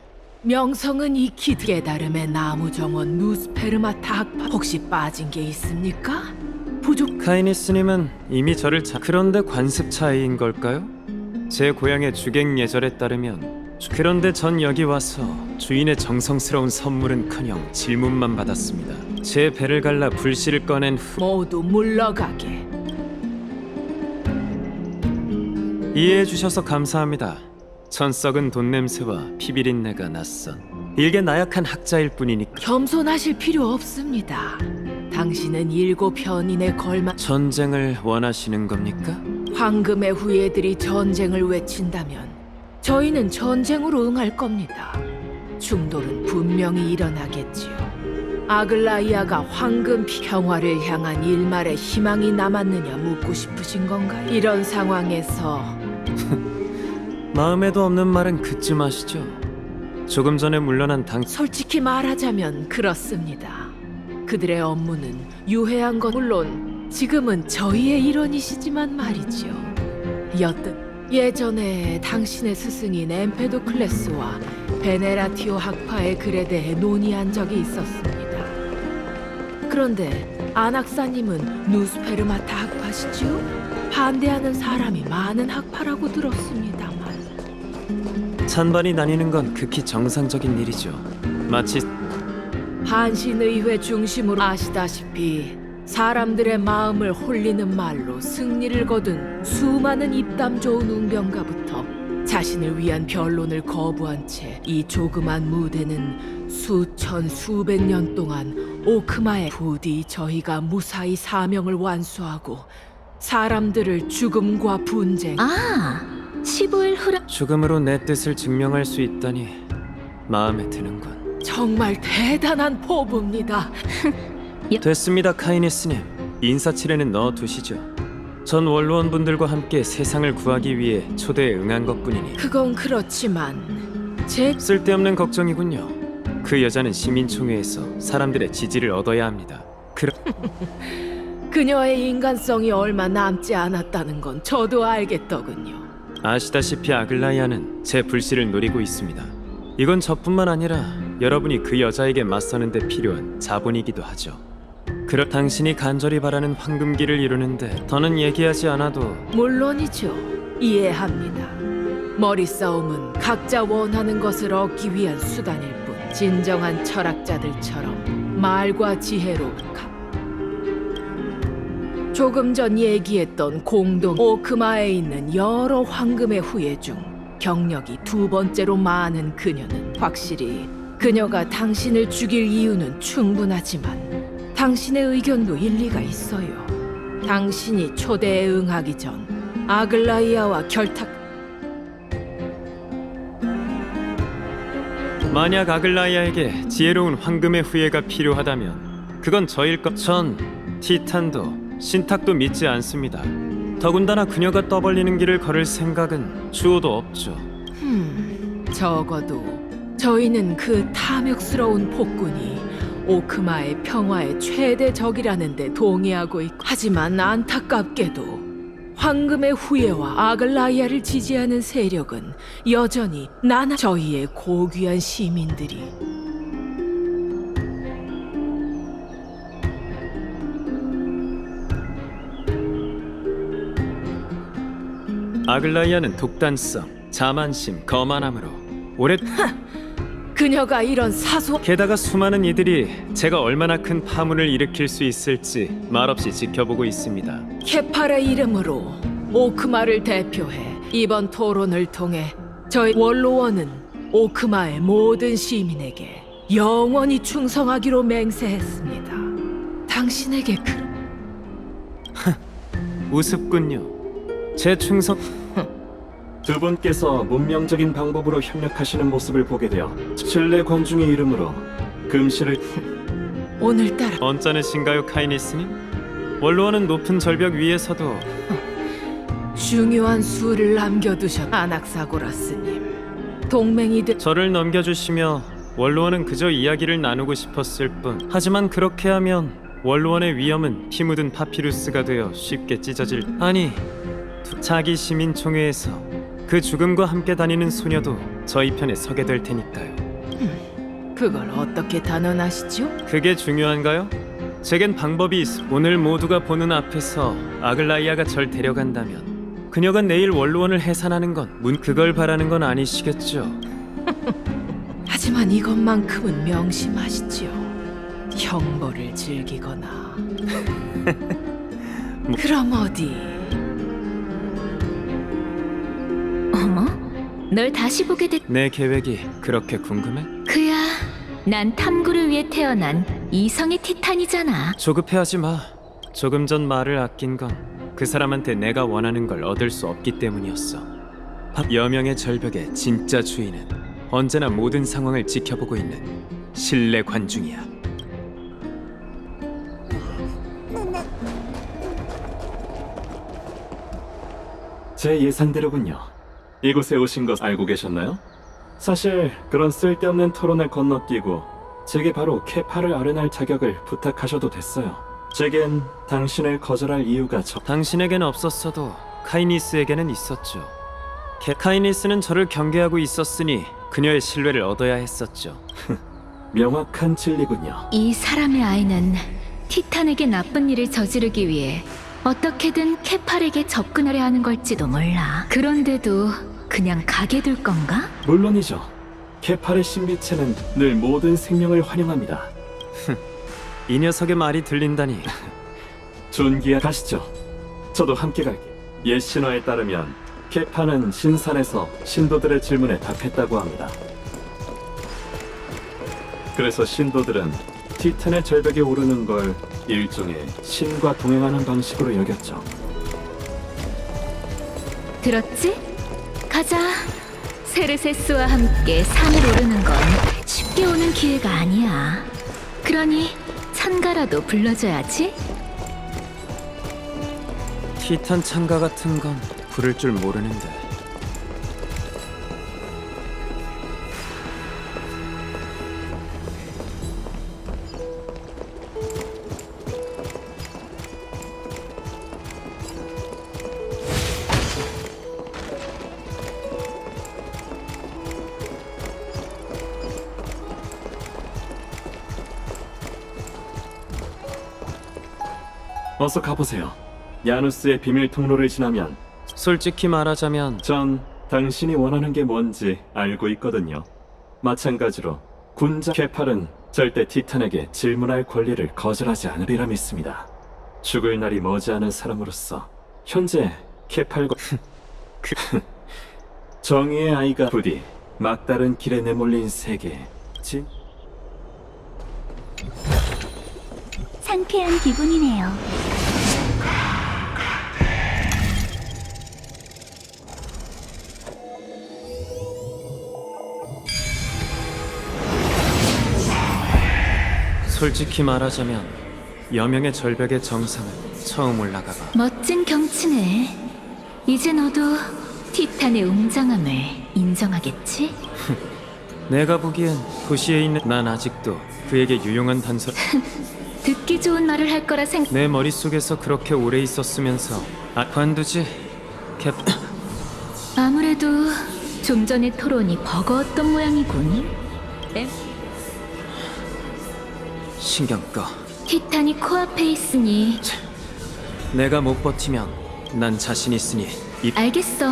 [SPEAKER 8] 명성은 익히 깨달음의 나무 정원 누스페르마타 학파 혹시 빠진 게 있습니까? 부족...
[SPEAKER 7] 카이니스님은 이미 저를 그런데 관습 차이인 걸까요? 제 고향의 주객 예절에 따르면 그런데 전 여기 와서 주인의 정성스러운 선물은커녕 질문만 받았습니다. 제 배를 갈라 불씨를 꺼낸 후
[SPEAKER 8] 모두 물러가게.
[SPEAKER 7] 이해해 주셔서 감사합니다. 전 썩은 돈 냄새와 피비린내가 낯선 일개 나약한 학자일 뿐이니까.
[SPEAKER 8] 겸손하실 필요 없습니다. 당신은 7현인에 걸맞
[SPEAKER 7] 전쟁을 원하시는 겁니까?
[SPEAKER 8] 황금의 후예들이 전쟁을 외친다면 저희는 전쟁으로 응할 겁니다. 충돌은 분명히 일어나겠지요. 아글라이아가 황금 평화를 향한 일말의 희망이 남았느냐 묻고 싶으신 건가요? 이런 상황에서
[SPEAKER 7] 마음에도 없는 말은 그쯤 하시죠. 조금 전에 물러난 당
[SPEAKER 8] 솔직히 말하자면 그렇습니다. 그들의 업무는 유해한 것 물론 지금은 저희의 일원이시지만 말이죠. 여튼 예전에 당신의 스승인 엠페도클레스와 베네라티오 학파의 글에 대해 논의한 적이 있었습니다. 그런데 안학사님은 누스페르마타 학파시죠? 반대하는 사람이 많은 학파라고 들었습니다만.
[SPEAKER 7] 찬반이 나뉘는 건 극히 정상적인 일이죠. 마치
[SPEAKER 8] 반신의회 중심으로 아시다시피 사람들의 마음을 홀리는 말로 승리를 거둔 수많은 입담 좋은 웅변가부터 자신을 위한 변론을 거부한 채 이 조그만 무대는 수천 수백 년 동안 오크마의 부디 저희가 무사히 사명을 완수하고 사람들을 죽음과 분쟁
[SPEAKER 3] 시부엘 후라
[SPEAKER 7] 죽음으로 내 뜻을 증명할 수 있다니 마음에 드는군.
[SPEAKER 8] 정말 대단한 포부입니다.
[SPEAKER 7] 됐습니다, 카이니스님. 인사치레는 넣어두시죠. 전 원로원분들과 함께 세상을 구하기 위해 초대에 응한 것뿐이니.
[SPEAKER 8] 그건 그렇지만 제
[SPEAKER 7] 쓸데없는 걱정이군요. 그 여자는 시민총회에서 사람들의 지지를 얻어야 합니다.
[SPEAKER 8] 그녀의 인간성이 얼마 남지 않았다는 건 저도 알겠더군요.
[SPEAKER 7] 아시다시피 아글라이아는 제 불씨를 노리고 있습니다. 이건 저뿐만 아니라 여러분이 그 여자에게 맞서는 데 필요한 자본이기도 하죠. 그렇 당신이 간절히 바라는 황금기를 이루는데 더는 얘기하지 않아도
[SPEAKER 8] 물론이죠. 이해합니다. 머리 싸움은 각자 원하는 것을 얻기 위한 수단일 뿐 진정한 철학자들처럼 말과 지혜로 조금 전 얘기했던 공동 오크마에 있는 여러 황금의 후예 중 경력이 두 번째로 많은 그녀는 확실히 그녀가 당신을 죽일 이유는 충분하지만 당신의 의견도 일리가 있어요. 당신이 초대에 응하기 전 아글라이아와 결탁
[SPEAKER 7] 만약 아글라이아에게 지혜로운 황금의 후예가 필요하다면 그건 저일 것. 전 티탄도 신탁도 믿지 않습니다. 더군다나 그녀가 떠벌리는 길을 걸을 생각은 주어도 없죠.
[SPEAKER 8] 적어도 저희는 그 탐욕스러운 폭군이 오크마의 평화의 최대 적이라는데 동의하고 있고, 하지만 안타깝게도 황금의 후예와 아글라이아를 지지하는 세력은 여전히 저희의 고귀한 시민들이
[SPEAKER 7] 아글라이아는 독단성, 자만심, 거만함으로 오래
[SPEAKER 8] 그녀가 이런
[SPEAKER 7] 게다가 수많은 이들이 제가 얼마나 큰 파문을 일으킬 수 있을지 말없이 지켜보고 있습니다.
[SPEAKER 8] 케팔의 이름으로 오크마를 대표해 이번 토론을 통해 저희 원로원은 오크마의 모든 시민에게 영원히 충성하기로 맹세했습니다. 당신에게
[SPEAKER 7] 우습군요. 제 충성...
[SPEAKER 9] 두 분께서 문명적인 방법으로 협력하시는 모습을 보게 되어 신뢰 관중의 이름으로 금시를
[SPEAKER 8] 오늘따라
[SPEAKER 7] 언짢으신가요, 카이니스님? 원로원은 높은 절벽 위에서도
[SPEAKER 8] 중요한 수를 남겨두셨 아낙사고라스님. 동맹이 된
[SPEAKER 7] 저를 넘겨주시며 원로원은 그저 이야기를 나누고 싶었을 뿐. 하지만 그렇게 하면 원로원의 위험은 피 묻은 파피루스가 되어 쉽게 찢어질... 아니, 자기 시민총회에서 그 죽음과 함께 다니는 소녀도 저희 편에 서게 될 테니까요.
[SPEAKER 8] 그걸 어떻게 단언하시죠?
[SPEAKER 7] 그게 중요한가요? 제겐 방법이 있어. 오늘 모두가 보는 앞에서 아글라이아가 절 데려간다면 그녀가 내일 원로원을 해산하는 건 그걸 바라는 건 아니시겠죠?
[SPEAKER 8] 하지만 이것만큼은 명심하시지요. 형벌을 즐기거나 그럼 어디
[SPEAKER 3] 어머, 널 다시 보게 됐...
[SPEAKER 7] 내 계획이 그렇게 궁금해?
[SPEAKER 3] 그야, 난 탐구를 위해 태어난 이성의 티탄이잖아.
[SPEAKER 7] 조급해하지 마. 조금 전 말을 아낀 건 그 사람한테 내가 원하는 걸 얻을 수 없기 때문이었어. 여명의 절벽의 진짜 주인은 언제나 모든 상황을 지켜보고 있는 신뢰 관중이야.
[SPEAKER 9] 제 예상대로군요. 이곳에 오신 것 알고 계셨나요? 사실 그런 쓸데없는 토론을 건너뛰고 제게 바로 케파를 아련할 자격을 부탁하셔도 됐어요. 제겐 당신을 거절할 이유가
[SPEAKER 7] 당신에겐 없었어도 카이니스에게는 있었죠. 카이니스는 저를 경계하고 있었으니 그녀의 신뢰를 얻어야 했었죠.
[SPEAKER 9] 명확한 진리군요.
[SPEAKER 3] 이 사람의 아이는 티탄에게 나쁜 일을 저지르기 위해 어떻게든 케팔에게 접근하려 하는 걸지도 몰라. 그런데도 그냥 가게 둘 건가?
[SPEAKER 9] 물론이죠. 케팔의 신비체는 늘 모든 생명을 환영합니다.
[SPEAKER 7] 이 녀석의 말이 들린다니.
[SPEAKER 9] 존귀한 가시죠. 저도 함께 갈게요. 옛 신화에 따르면 케파는 신산에서 신도들의 질문에 답했다고 합니다. 그래서 신도들은 티탄의 절벽에 오르는 걸 일종의 신과 동행하는 방식으로 여겼죠.
[SPEAKER 3] 들었지? 가자. 세르세스와 함께 산을 오르는 건 쉽게 오는 기회가 아니야. 그러니 찬가라도 불러줘야지.
[SPEAKER 7] 티탄 찬가 같은 건 부를 줄 모르는데.
[SPEAKER 9] 어서 가보세요. 야누스의 비밀 통로를 지나면
[SPEAKER 7] 솔직히 말하자면
[SPEAKER 9] 전 당신이 원하는 게 뭔지 알고 있거든요. 마찬가지로 군장 케팔은 절대 티탄에게 질문할 권리를 거절하지 않으리라 믿습니다. 죽을 날이 머지않은 사람으로서 현재 케팔과 정의의 아이가 부디 막다른 길에 내몰린 세계
[SPEAKER 2] 상쾌한 기분이네요.
[SPEAKER 7] 솔직히 말하자면 여명의 절벽의 정상은 처음 올라가봐.
[SPEAKER 3] 멋진 경치네. 이제 너도 티탄의 웅장함을 인정하겠지?
[SPEAKER 7] 내가 보기엔 도시에 있는 난 아직도 그에게 유용한 단서.
[SPEAKER 3] 듣기 좋은 말을 할 거라 생각.
[SPEAKER 7] 내 머릿속에서 그렇게 오래 있었으면서 관두지. 캡.
[SPEAKER 3] 아무래도 좀 전의 토론이 버거웠던 모양이군.
[SPEAKER 7] 신경 꺼.
[SPEAKER 3] 티탄이 코앞에 있으니
[SPEAKER 7] 내가 못 버티면 난 자신 있으니
[SPEAKER 3] 알겠어.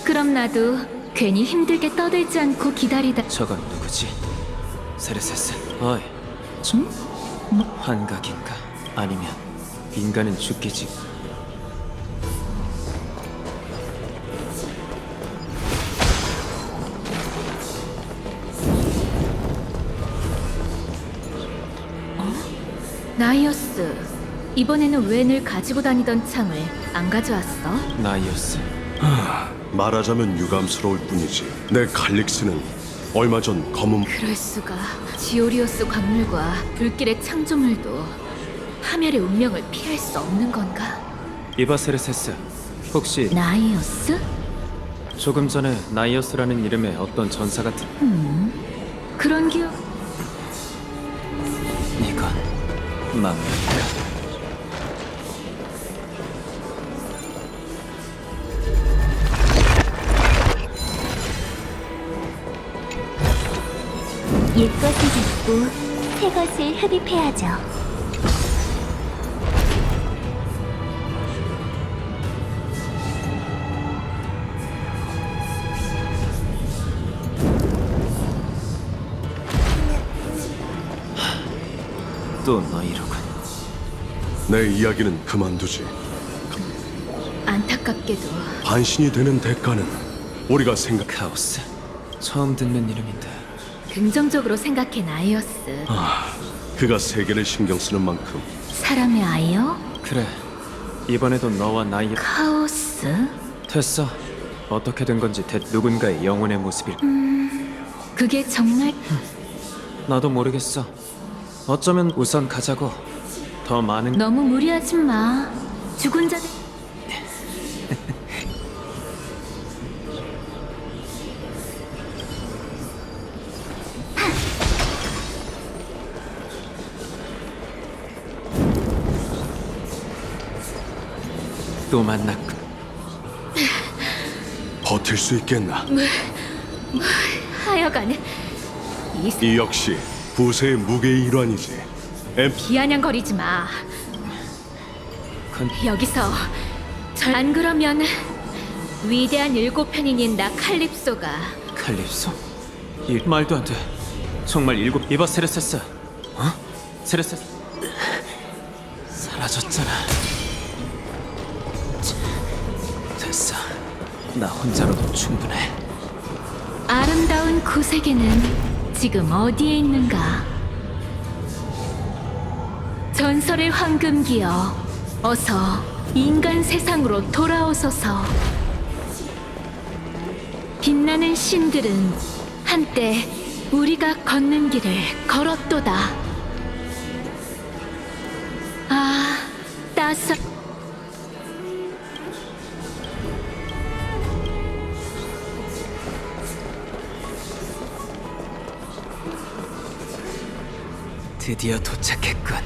[SPEAKER 3] 그럼 나도 괜히 힘들게 떠들지 않고 기다리다.
[SPEAKER 7] 저건 누구지? 세르세스. 어이.
[SPEAKER 3] 응?
[SPEAKER 7] 환각인가? 아니면 인간은 죽기지.
[SPEAKER 3] 나이어스, 이번에는 왜 늘 가지고 다니던 창을 안 가져왔어?
[SPEAKER 7] 나이오스.
[SPEAKER 12] 말하자면 유감스러울 뿐이지. 내 칼릭스는 얼마 전 검은
[SPEAKER 3] 그럴 수가. 지오리오스 광물과 불길의 창조물도 파멸의 운명을 피할 수 없는 건가?
[SPEAKER 7] 이봐 세르세스. 혹시
[SPEAKER 3] 나이어스?
[SPEAKER 7] 조금 전에 나이오스라는 이름의 어떤 전사 같은
[SPEAKER 3] 그런 기억.
[SPEAKER 7] 이건 망명이다.
[SPEAKER 2] 옛것을 잊고 새 것을 흡입해야죠.
[SPEAKER 7] 또 너희로군.
[SPEAKER 12] 내 이야기는 그만두지.
[SPEAKER 3] 안타깝게도
[SPEAKER 12] 반신이 되는 대가는 우리가 생각.
[SPEAKER 7] 카오스. 처음 듣는 이름인데.
[SPEAKER 3] 긍정적으로 생각해. 나이어스
[SPEAKER 12] 그가 세계를 신경 쓰는 만큼
[SPEAKER 3] 사람의 아이요?
[SPEAKER 7] 그래. 이번에도 너와 나이.
[SPEAKER 3] 카오스?
[SPEAKER 7] 됐어. 어떻게 된 건지 누군가의 영혼의 모습일.
[SPEAKER 3] 그게 정말
[SPEAKER 7] 나도 모르겠어. 어쩌면 우선 가자고. 더 많은
[SPEAKER 3] 너무 무리하지 마. 죽은 자들.
[SPEAKER 7] 또 만났군.
[SPEAKER 12] 버틸 수 있겠나?
[SPEAKER 3] 하여간
[SPEAKER 12] 이 역시 부세의 무게의 일환이지.
[SPEAKER 3] 비아냥거리지 마.
[SPEAKER 7] 건
[SPEAKER 3] 여기서 안 그러면 위대한 일곱 편인인 나 칼립소가
[SPEAKER 7] 칼립소? 이 말도 안 돼. 정말 일곱. 이봐 세르세스. 어? 세르세스. 사라졌잖아. 됐어. 나 혼자로도 충분해.
[SPEAKER 3] 아름다운 그 세계는 지금 어디에 있는가? 전설의 황금기여, 어서 인간 세상으로 돌아오소서. 빛나는 신들은 한때 우리가 걷는 길을 걸었도다. 아, 따서
[SPEAKER 7] 드디어 도착했군.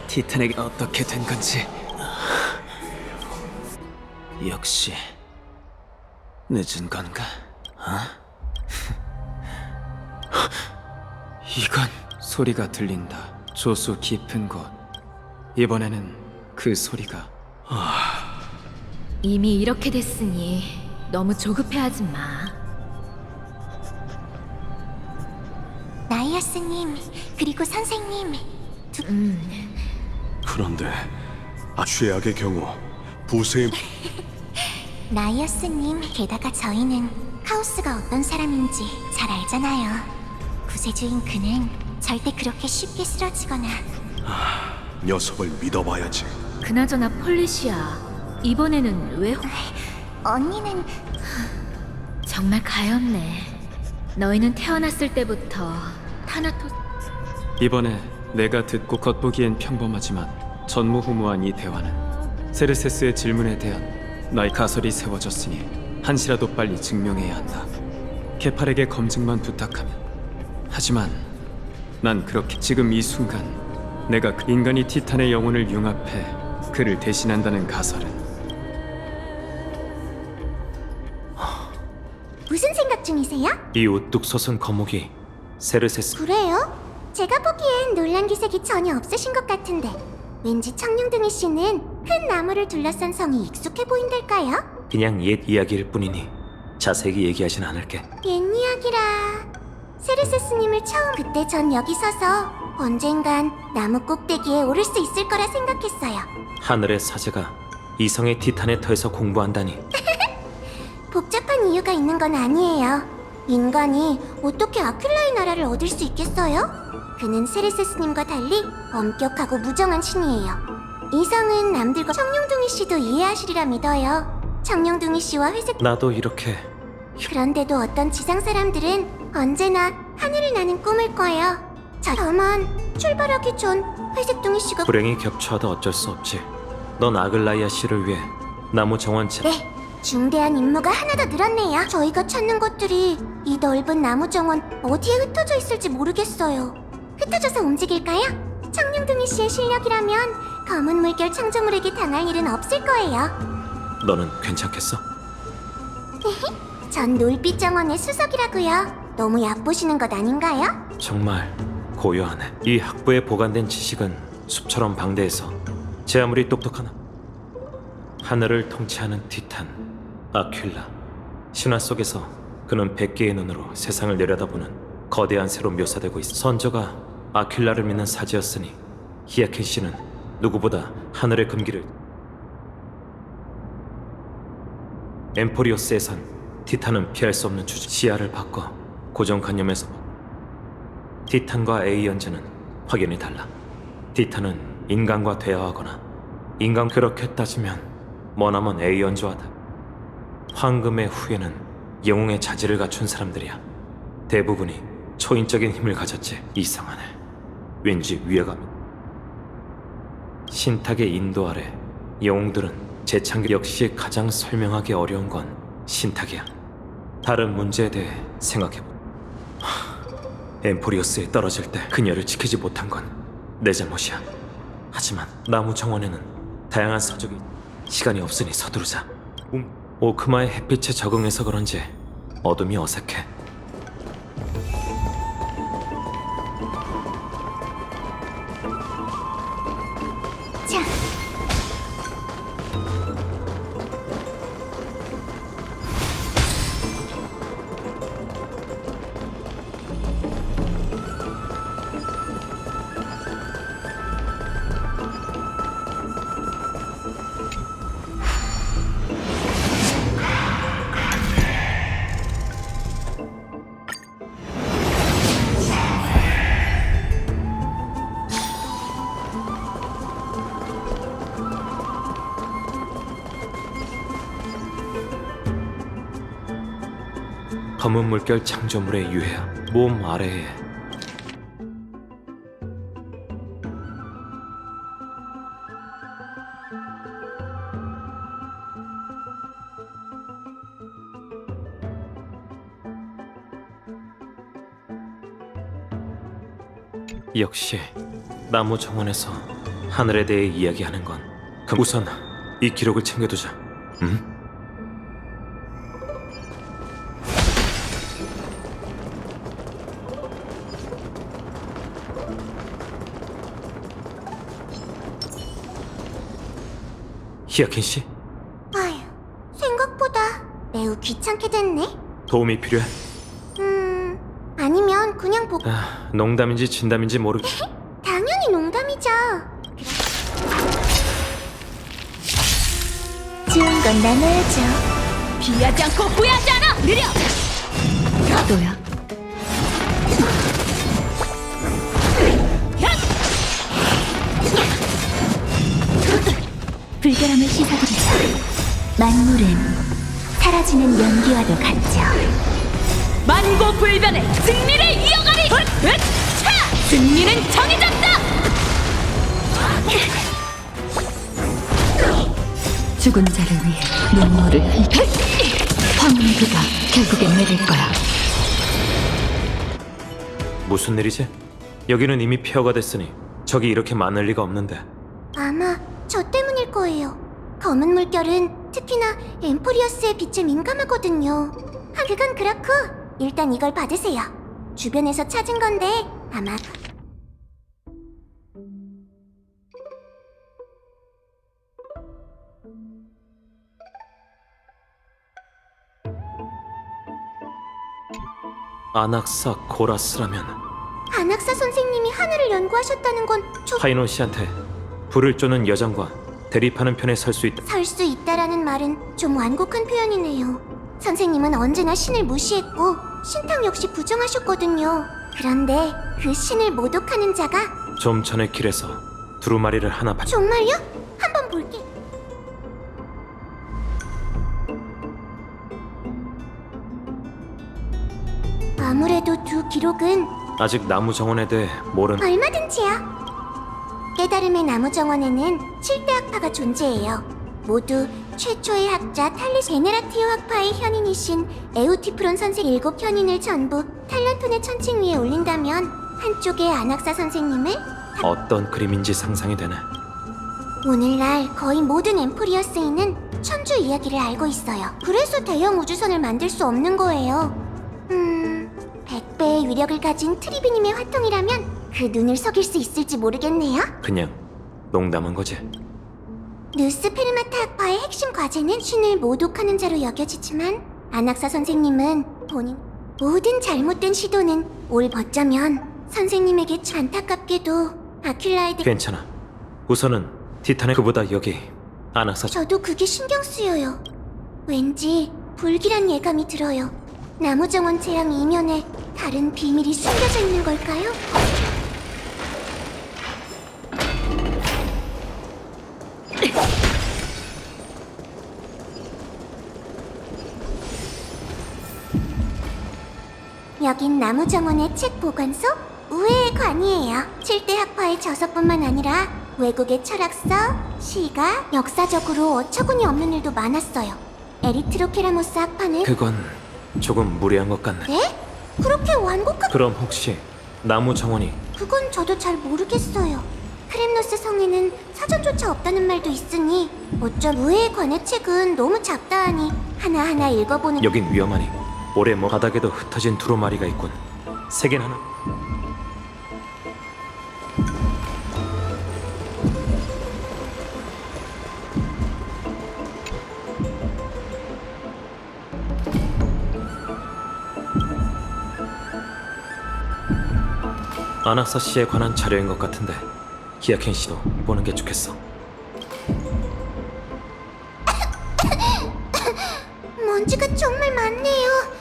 [SPEAKER 7] 티탄에게 어떻게 된 건지. 역시 늦은 건가? 어? 이건 소리가 들린다. 조수 깊은 곳. 이번에는 그 소리가
[SPEAKER 3] 이미 이렇게 됐으니 너무 조급해하지 마.
[SPEAKER 6] 나이아스님, 그리고 선생님.
[SPEAKER 12] 그런데 최악의 경우 부세의
[SPEAKER 6] 나이아스님, 게다가 저희는 카오스가 어떤 사람인지 잘 알잖아요. 구세주인 그는 절대 그렇게 쉽게 쓰러지거나.
[SPEAKER 12] 녀석을 믿어봐야지.
[SPEAKER 3] 그나저나 폴리시아, 이번에는 왜
[SPEAKER 6] 언니는
[SPEAKER 3] 정말 가엾네. 너희는 태어났을 때부터 타나토
[SPEAKER 7] 이번에 내가 듣고 겉보기엔 평범하지만 전무후무한 이 대화는 세르세스의 질문에 대한 나의 가설이 세워졌으니 한시라도 빨리 증명해야 한다. 케팔에게 검증만 부탁하면. 하지만 난 그렇게 지금 이 순간 내가 그 인간이 티탄의 영혼을 융합해 그를 대신한다는 가설은
[SPEAKER 6] 무슨 생각 중이세요?
[SPEAKER 4] 이 우뚝 솟은 거목이 세르세스.
[SPEAKER 6] 그래요? 제가 보기엔 놀란 기색이 전혀 없으신 것 같은데 왠지 청룡둥이 씨는 큰 나무를 둘러싼 성이 익숙해 보인달까요?
[SPEAKER 4] 그냥 옛 이야기일 뿐이니 자세히 얘기하진 않을게.
[SPEAKER 6] 옛 이야기라... 세르세스님을 처음 그때 전 여기 서서 언젠간 나무 꼭대기에 오를 수 있을 거라 생각했어요.
[SPEAKER 4] 하늘의 사제가 이성의 티탄의 터에서 공부한다니.
[SPEAKER 6] 복잡한 이유가 있는 건 아니에요. 인간이 어떻게 아큘라의 나라를 얻을 수 있겠어요? 그는 세르세스님과 달리 엄격하고 무정한 신이에요. 이성은 남들과 청룡둥이 씨도 이해하시리라 믿어요. 청룡둥이 씨와 회색...
[SPEAKER 4] 나도 이렇게
[SPEAKER 6] 그런데도 어떤 지상 사람들은 언제나 하늘을 나는 꿈을 꿔요. 다만 출발하기 전 회색둥이 씨가...
[SPEAKER 4] 불행이 겹쳐도 어쩔 수 없지. 넌 아글라이아 씨를 위해 나무 정원체.
[SPEAKER 6] 네, 중대한 임무가 하나 더 늘었네요. 저희가 찾는 것들이 이 넓은 나무 정원 어디에 흩어져 있을지 모르겠어요. 흩어져서 움직일까요? 청룡둥이 씨의 실력이라면 검은 물결 창조물에게 당할 일은 없을 거예요.
[SPEAKER 4] 너는 괜찮겠어?
[SPEAKER 6] 전 놀빛 정원의 수석이라고요. 너무 얕보시는 것 아닌가요?
[SPEAKER 4] 정말 고요하네. 이 학부에 보관된 지식은 숲처럼 방대해서 제 아무리 똑똑하나 하늘을 통치하는 티탄 아큘라. 신화 속에서 그는 100개의 눈으로 세상을 내려다보는 거대한 새로 묘사되고 있어. 선조가 아큘라를 믿는 사제였으니 히아킨 씨는 누구보다 하늘의 금기를. 엠포리오스에선 티탄은 피할 수 없는 주주. 시야를 바꿔 고정관념에서 티탄과 에이언즈는 확연히 달라. 티탄은 인간과 대화하거나 인간 그렇게 따지면 머나먼 에이언즈와 다. 황금의 후예는 영웅의 자질을 갖춘 사람들이야. 대부분이 초인적인 힘을 가졌지. 이상하네. 왠지 위화감. 신탁의 인도 아래 영웅들은 재창기. 역시 가장 설명하기 어려운 건 신탁이야. 다른 문제에 대해 생각해보. 엠포리오스에 떨어질 때 그녀를 지키지 못한 건 내 잘못이야. 하지만 나무 정원에는 다양한 서적이. 시간이 없으니 서두르자. 오크마의 햇빛에 적응해서 그런지 어둠이 어색해.
[SPEAKER 6] 자,
[SPEAKER 4] 검은 물결 창조물의 유해야. 몸 아래에 역시 나무 정원에서 하늘에 대해 이야기하는 건 우선 이 기록을 챙겨두자. 응? 히아킨 씨?
[SPEAKER 6] 아휴, 생각보다 매우 귀찮게 됐네.
[SPEAKER 4] 도움이 필요해?
[SPEAKER 6] 아니면 그냥
[SPEAKER 4] 농담인지 진담인지 모르겠...
[SPEAKER 6] 당연히 농담이죠. 좋은 건 나눠야죠.
[SPEAKER 3] 피하지 않고 후회하지 않아! 느려!
[SPEAKER 1] 너야. 불결함을 씻어드리자. 만물은 사라지는 연기와도 같죠.
[SPEAKER 3] 만고불변의 승리를 이어가리! 차! 승리는 정해졌다!
[SPEAKER 1] 죽은 자를 위해 눈물을 흘려. 황혼의 비가 결국엔 내릴 거야.
[SPEAKER 4] 무슨 일이지? 여기는 이미 폐허가 됐으니 적이 이렇게 많을 리가 없는데.
[SPEAKER 6] 아마 저 때문일 거예요. 검은 물결은 특히나 엠포리어스의 빛에 민감하거든요. 그건 그렇고 일단 이걸 받으세요. 주변에서 찾은 건데 아마
[SPEAKER 4] 아낙사 고라스라면
[SPEAKER 6] 아낙사 선생님이 하늘을 연구하셨다는 건
[SPEAKER 4] 하이노 씨한테 불을 쪼는 여정과 대립하는 편에 설 수 있다.
[SPEAKER 6] 설 수 있다라는 말은 좀 완곡한 표현이네요. 선생님은 언제나 신을 무시했고 신탕 역시 부정하셨거든요. 그런데 그 신을 모독하는 자가
[SPEAKER 4] 좀 전에 길에서 두루마리를 하나
[SPEAKER 6] 정말요? 한번 볼게. 아무래도 두 기록은
[SPEAKER 4] 아직 나무 정원에 대해 모르는...
[SPEAKER 6] 얼마든지요. 깨달음의 나무 정원에는 7대 학파가 존재해요. 모두 최초의 학자 탈리스 베네라티오 학파의 현인이신 에우티프론 선생 7현인을 전부 탈란톤의 천칭 위에 올린다면 한쪽에 아낙사 선생님을
[SPEAKER 4] 어떤 그림인지 상상이 되네.
[SPEAKER 6] 오늘날 거의 모든 엠포리어스인은 천주 이야기를 알고 있어요. 그래서 대형 우주선을 만들 수 없는 거예요. 100배의 위력을 가진 트리비님의 화통이라면 그 눈을 속일 수 있을지 모르겠네요.
[SPEAKER 4] 그냥 농담한 거지.
[SPEAKER 6] 누스페르마타 학파의 핵심 과제는 신을 모독하는 자로 여겨지지만 아낙사 선생님은 본인 모든 잘못된 시도는 올 어쩌면 선생님에게 안타깝게도 아큘라에 대해
[SPEAKER 4] 괜찮아. 우선은 티탄의 그보다 여기 아낙사...
[SPEAKER 6] 저도 그게 신경 쓰여요. 왠지 불길한 예감이 들어요. 나무정원 재앙 이면에 다른 비밀이 숨겨져 있는 걸까요? 여긴 나무정원의 책 보관소 우회의 관이에요. 7대 학파의 저서뿐만 아니라 외국의 철학서, 시가, 역사적으로 어처구니 없는 일도 많았어요. 에리트로케라모스 학파는
[SPEAKER 4] 그건 조금 무리한 것 같네.
[SPEAKER 6] 네? 그렇게 완곡한...
[SPEAKER 4] 그럼 혹시 나무 정원이...
[SPEAKER 6] 그건 저도 잘 모르겠어요. 크렘노스 성에는 사전조차 없다는 말도 있으니 어쩜 우회에 관한 책은 너무 작다 하니 하나하나 읽어보는...
[SPEAKER 4] 여긴 위험하니 올해 뭐 바닥에도 흩어진 두루마리가 있군. 세긴 하나? 아낙사 씨에 관한 자료인 것 같은데 기아켄 씨도 보는 게 좋겠어.
[SPEAKER 6] 먼지가 정말 많네요.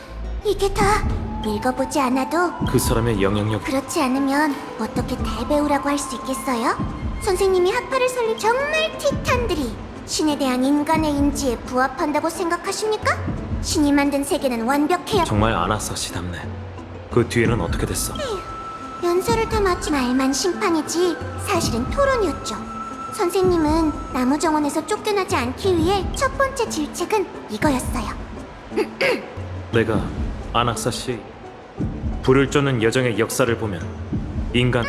[SPEAKER 6] 이게 다 읽어보지 않아도
[SPEAKER 4] 그 사람의 영향력...
[SPEAKER 6] 그렇지 않으면 어떻게 대배우라고 할 수 있겠어요? 선생님이 학파를 설립 정말 티탄들이 신에 대한 인간의 인지에 부합한다고 생각하십니까? 신이 만든 세계는 완벽해요.
[SPEAKER 4] 정말 아낙사 씨답네. 그 뒤에는 어떻게 됐어?
[SPEAKER 6] 연설을 다 마치 말만 심판이지 사실은 토론이었죠. 선생님은 나무정원에서 쫓겨나지 않기 위해 첫 번째 질책은 이거였어요.
[SPEAKER 4] 내가 아낙사 씨 불을 쫓는 여정의 역사를 보면 인간...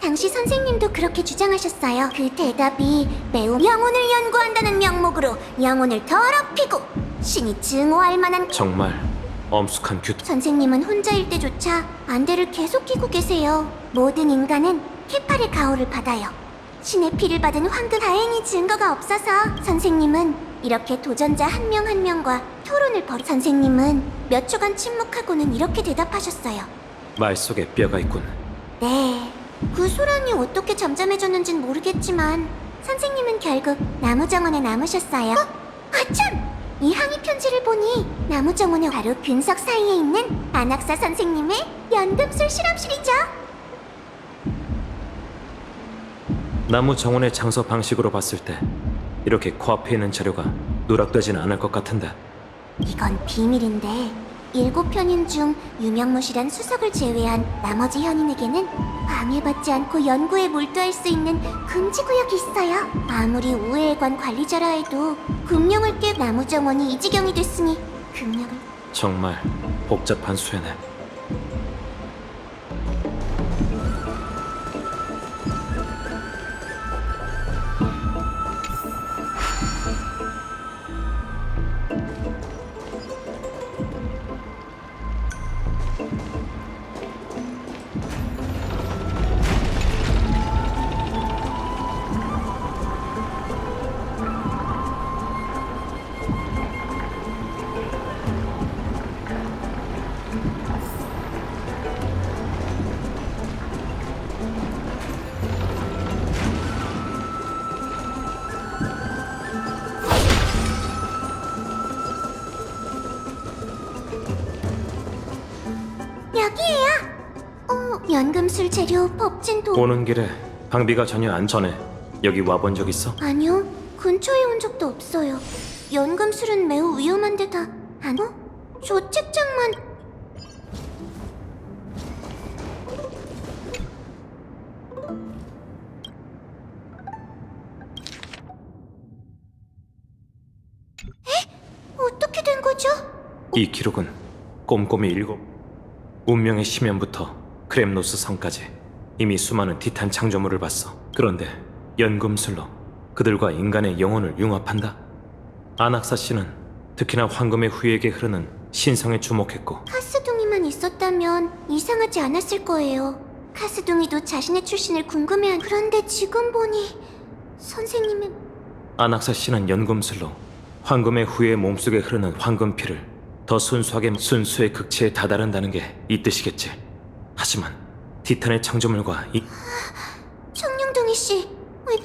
[SPEAKER 6] 당시 선생님도 그렇게 주장하셨어요. 그 대답이 매우 영혼을 연구한다는 명목으로 영혼을 더럽히고 신이 증오할 만한...
[SPEAKER 4] 정말 엄숙한 규...
[SPEAKER 6] 선생님은 혼자일 때조차 안대를 계속 끼고 계세요. 모든 인간은 케팔의 가호를 받아요. 신의 피를 받은 황금 다행히 증거가 없어서 선생님은 이렇게 도전자 한 명 한 명과 토론을 선생님은 몇 초간 침묵하고는 이렇게 대답하셨어요.
[SPEAKER 4] 말 속에 뼈가 있군.
[SPEAKER 6] 네, 그 소란이 어떻게 잠잠해졌는진 모르겠지만 선생님은 결국 나무정원에 남으셨어요. 아참! 이 항의 편지를 보니 나무정원의 바로 근석 사이에 있는 안학사 선생님의 연금술 실험실이죠.
[SPEAKER 4] 나무 정원의 장소 방식으로 봤을 때 이렇게 코앞에 있는 자료가 누락되진 않을 것 같은데.
[SPEAKER 6] 이건 비밀인데 7편인 중 유명무실한 수석을 제외한 나머지 현인에게는 방해받지 않고 연구에 몰두할 수 있는 금지구역이 있어요. 아무리 우회관 관리자라 해도 금령을 깨 나무정원이 이 지경이 됐으니 금령을...
[SPEAKER 4] 정말 복잡한 수혜네.
[SPEAKER 6] 여기에요. 연금술 재료, 법진 도...
[SPEAKER 4] 오는 길에 방비가 전혀 안 전에 여기 와본 적 있어?
[SPEAKER 6] 아니요, 근처에 온 적도 없어요. 연금술은 매우 위험한 데다 안... 저 책장만... 어떻게 된 거죠?
[SPEAKER 4] 이 기록은 꼼꼼히 운명의 심연부터 크렘노스 성까지 이미 수많은 티탄 창조물을 봤어. 그런데 연금술로 그들과 인간의 영혼을 융합한다? 안학사 씨는 특히나 황금의 후예에게 흐르는 신성에 주목했고,
[SPEAKER 6] 카스둥이만 있었다면 이상하지 않았을 거예요. 카스둥이도 자신의 출신을 궁금해한... 그런데 지금 보니 선생님의...
[SPEAKER 4] 안학사 씨는 연금술로 황금의 후예의 몸속에 흐르는 황금피를 더 순수하게 순수의 극치에 다다른다는 게 이 뜻이겠지. 하지만 티탄의 창조물과 이...
[SPEAKER 6] 청룡둥이 씨... 왜...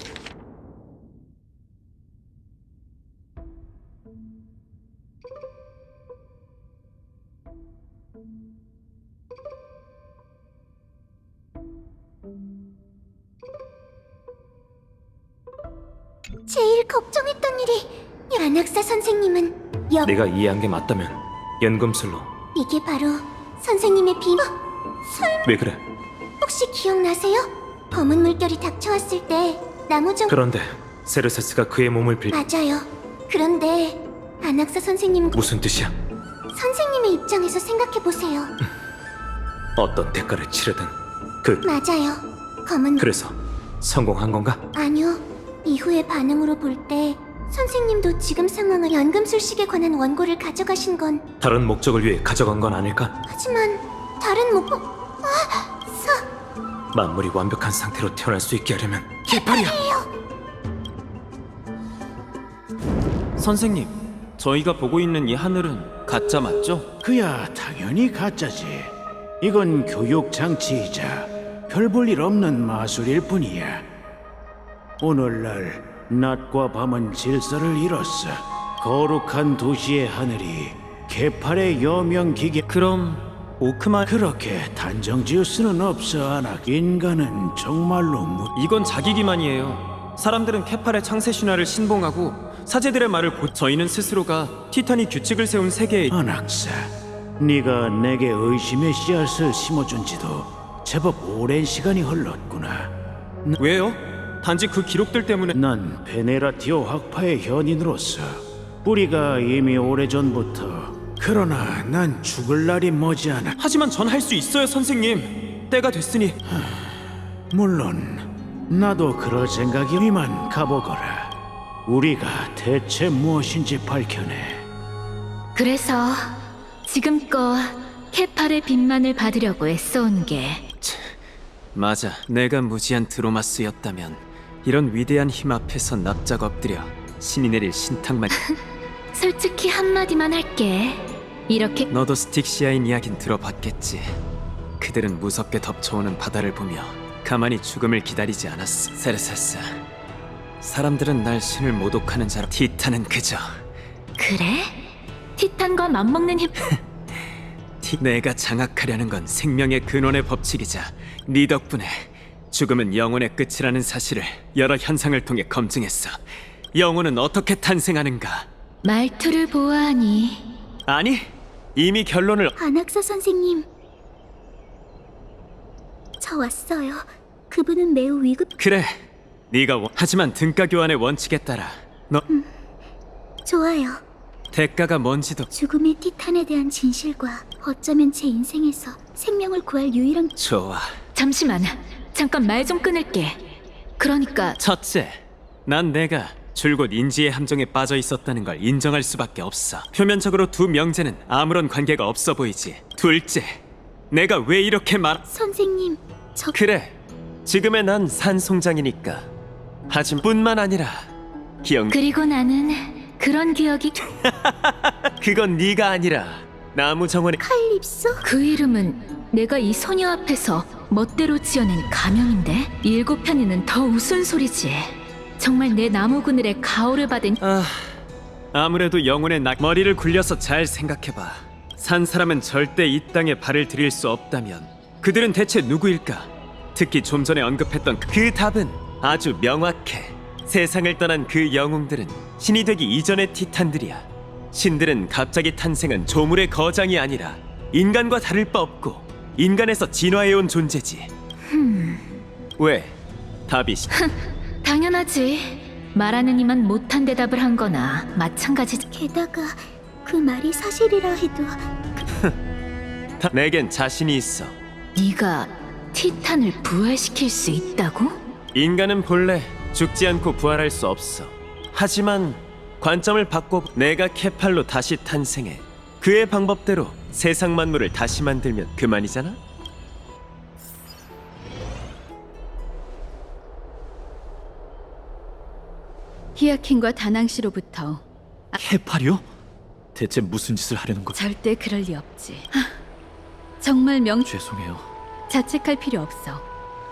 [SPEAKER 6] 제일 걱정했던 일이... 안학사 선생님은
[SPEAKER 4] 내가 이해한 게 맞다면 연금술로...
[SPEAKER 6] 이게 바로 선생님의 비밀...
[SPEAKER 4] 왜 그래?
[SPEAKER 6] 혹시 기억나세요? 검은 물결이 닥쳐왔을 때 나무정...
[SPEAKER 4] 그런데 세르세스가 그의 몸을
[SPEAKER 6] 맞아요. 그런데 안학사 선생님...
[SPEAKER 4] 무슨 뜻이야?
[SPEAKER 6] 선생님의 입장에서 생각해보세요.
[SPEAKER 4] 어떤 대가를 치르든 그...
[SPEAKER 6] 맞아요. 검은...
[SPEAKER 4] 그래서 성공한 건가?
[SPEAKER 6] 아니요. 이후의 반응으로 볼 때 선생님도 지금 상황을 연금술식에 관한 원고를 가져가신 건...
[SPEAKER 4] 다른 목적을 위해 가져간 건 아닐까?
[SPEAKER 6] 하지만 다른 목적...
[SPEAKER 4] 만물이 완벽한 상태로 태어날 수 있게 하려면...
[SPEAKER 7] 개팔이야! 선생님, 저희가 보고 있는 이 하늘은 가짜 맞죠?
[SPEAKER 10] 그야 당연히 가짜지. 이건 교육 장치이자 별 볼 일 없는 마술일 뿐이야. 오늘날 낮과 밤은 질서를 잃었어. 거룩한 도시의 하늘이 개팔의 여명 기계...
[SPEAKER 7] 그럼 오크마...
[SPEAKER 10] 그렇게 단정 지을 수는 없어, 아낙. 인간은 정말로
[SPEAKER 7] 이건 자기 기만이에요. 사람들은 케팔의 창세 신화를 신봉하고 사제들의 말을 저희는 스스로가 티탄이 규칙을 세운 세계에...
[SPEAKER 10] 안학사, 네가 내게 의심의 씨앗을 심어준 지도 제법 오랜 시간이 흘렀구나.
[SPEAKER 7] 왜요? 단지 그 기록들 때문에...
[SPEAKER 10] 난 베네라티오 학파의 현인으로서 뿌리가 이미 오래전부터... 그러나 난 죽을 날이 머지않아.
[SPEAKER 7] 하지만 전 할 수 있어요, 선생님. 때가 됐으니...
[SPEAKER 10] 물론 나도 그럴 생각이... 이만 가보거라. 우리가 대체 무엇인지 밝혀내.
[SPEAKER 3] 그래서 지금껏 케팔의 빛만을 받으려고 애써온 게...
[SPEAKER 7] 맞아, 내가 무지한 드로마스였다면 이런 위대한 힘 앞에서 납작 엎드려 신이 내릴 신탁만.
[SPEAKER 1] 솔직히 한마디만 할게. 이렇게
[SPEAKER 7] 너도 스틱시아인 이야긴 들어봤겠지. 그들은 무섭게 덮쳐오는 바다를 보며 가만히 죽음을 기다리지 않았어. 세르세스, 사람들은 날 신을 모독하는 자로, 티탄은 그저
[SPEAKER 1] 그래? 티탄과 맞먹는 힘.
[SPEAKER 7] 내가 장악하려는 건 생명의 근원의 법칙이자 네 덕분에 죽음은 영혼의 끝이라는 사실을 여러 현상을 통해 검증했어. 영혼은 어떻게 탄생하는가?
[SPEAKER 1] 말투를 보아하니
[SPEAKER 7] 아니, 이미 결론을.
[SPEAKER 2] 안학사 선생님, 저 왔어요. 그분은 매우 위급.
[SPEAKER 7] 그래, 하지만 등가 교환의 원칙에 따라 너
[SPEAKER 2] 좋아요.
[SPEAKER 7] 대가가 뭔지도.
[SPEAKER 2] 죽음의 티탄에 대한 진실과 어쩌면 제 인생에서 생명을 구할 유일한.
[SPEAKER 7] 좋아.
[SPEAKER 1] 잠시만. 잠깐 말 좀 끊을게. 그러니까
[SPEAKER 7] 첫째, 난 내가 줄곧 인지의 함정에 빠져 있었다는 걸 인정할 수밖에 없어. 표면적으로 두 명제는 아무런 관계가 없어 보이지. 둘째, 내가 왜 이렇게
[SPEAKER 2] 선생님, 저
[SPEAKER 7] 그래, 지금의 난 산송장이니까. 하지만 뿐만 아니라
[SPEAKER 1] 그리고 나는 그런 기억이
[SPEAKER 7] 그건 네가 아니라 나무 정원의
[SPEAKER 2] 칼립소?
[SPEAKER 1] 그 이름은 내가 이 소녀 앞에서 멋대로 지어낸 가명인데 7편이는 더 우스운 소리지. 정말 내 나무 그늘에 가호를 받은.
[SPEAKER 7] 아무래도 영혼의 머리를 굴려서 잘 생각해봐. 산 사람은 절대 이 땅에 발을 들일 수 없다면 그들은 대체 누구일까? 특히 좀 전에 언급했던 그 답은 아주 명확해. 세상을 떠난 그 영웅들은 신이 되기 이전의 티탄들이야. 신들은 갑자기 탄생한 조물의 거장이 아니라 인간과 다를 바 없고 인간에서 진화해온 존재지. 왜? 답이
[SPEAKER 1] 당연하지. 말하는 이만 못한 대답을 한 거나 마찬가지지.
[SPEAKER 2] 게다가 그 말이 사실이라 해도
[SPEAKER 7] 내겐 자신이 있어.
[SPEAKER 1] 네가 티탄을 부활시킬 수 있다고?
[SPEAKER 7] 인간은 본래 죽지 않고 부활할 수 없어. 하지만 관점을 바꿔 내가 케팔로 다시 탄생해 그의 방법대로 세상 만물을 다시 만들면 그만이잖아?
[SPEAKER 3] 히아킨과 다낭시로부터
[SPEAKER 5] 케팔이요? 대체 무슨 짓을 하려는 거죠?
[SPEAKER 3] 절대 그럴 리 없지. 정말
[SPEAKER 5] 죄송해요.
[SPEAKER 3] 자책할 필요 없어.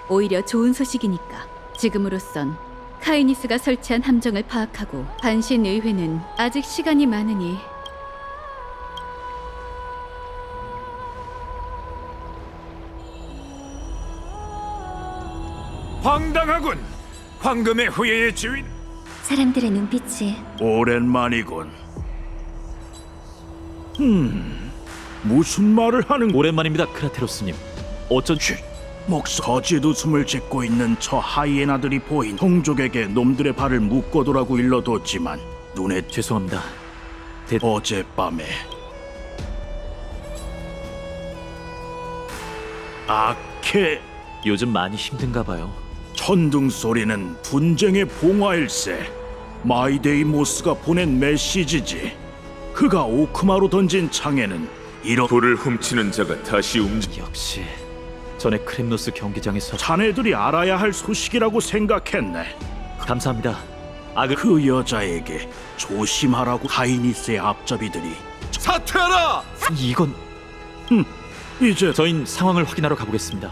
[SPEAKER 3] 오히려 좋은 소식이니까. 지금으로선 카이니스가 설치한 함정을 파악하고 반신 의회는 아직 시간이 많으니
[SPEAKER 10] 황당하군. 황금의 후예의 주인.
[SPEAKER 1] 사람들의 눈빛이
[SPEAKER 10] 오랜만이군. 무슨 말을 하는
[SPEAKER 5] 오랜만입니다, 크라테로스님. 어쩐지
[SPEAKER 10] 거짓 웃음을 짓고 있는 저 하이에나들이 보인 동족에게 놈들의 발을 묶어두라고 일러뒀지만 눈에
[SPEAKER 5] 죄송합니다.
[SPEAKER 10] 어젯밤에 아케
[SPEAKER 5] 요즘 많이 힘든가 봐요.
[SPEAKER 10] 천둥 소리는 분쟁의 봉화일세. 마이데이모스가 보낸 메시지지. 그가 오크마로 던진 창에는 이런
[SPEAKER 12] 불을 훔치는 자가 다시
[SPEAKER 5] 역시 전에 크렘노스 경기장에서
[SPEAKER 10] 자네들이 알아야 할 소식이라고 생각했네.
[SPEAKER 5] 감사합니다.
[SPEAKER 10] 그 여자에게 조심하라고 하이니스의 앞잡이들이.
[SPEAKER 12] 사퇴하라!
[SPEAKER 5] 이건
[SPEAKER 10] 이제
[SPEAKER 5] 저흰 상황을 확인하러 가보겠습니다.